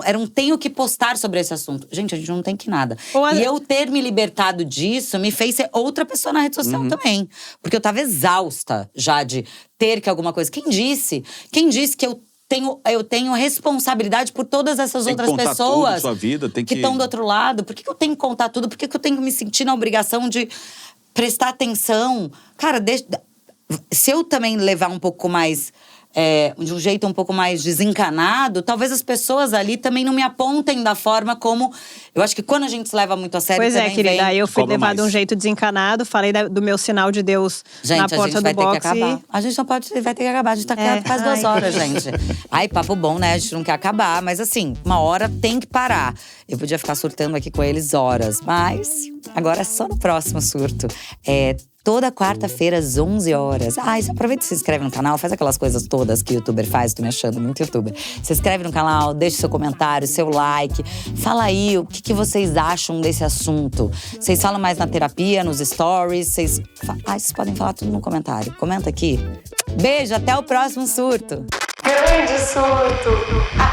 S1: era um tenho que postar sobre esse assunto. Gente, a gente não tem que nada. E eu ter me libertado disso me fez ser outra pessoa na rede social também. Porque eu tava exausta já de ter que alguma coisa. Quem disse? Quem disse que eu tenho responsabilidade por todas essas outras pessoas
S4: tudo, sua vida,
S1: que estão do outro lado. Por que eu tenho que contar tudo? Por que eu tenho que me sentir na obrigação de prestar atenção? Cara, se eu também levar um pouco mais… de um jeito um pouco mais desencanado, talvez as pessoas ali também não me apontem da forma como… Eu acho que quando a gente se leva muito a sério,
S3: pois
S1: também
S3: querida,
S1: vem…
S3: eu fui levada de um jeito desencanado. Falei do meu sinal de Deus na porta do box.
S1: A gente não pode… Vai ter que acabar. A gente tá quieto faz 2 horas, gente. Ai, papo bom, né? A gente não quer acabar. Mas assim, uma hora tem que parar. Eu podia ficar surtando aqui com eles horas. Mas agora é só no próximo surto. Toda quarta-feira, às 11 horas. Aproveita e se inscreve no canal. Faz aquelas coisas todas que o youtuber faz. Tô me achando muito youtuber. Se inscreve no canal, deixa seu comentário, seu like. Fala aí o que vocês acham desse assunto. Vocês falam mais na terapia, nos stories. Vocês podem falar tudo no comentário. Comenta aqui. Beijo, até o próximo surto.
S2: Grande surto.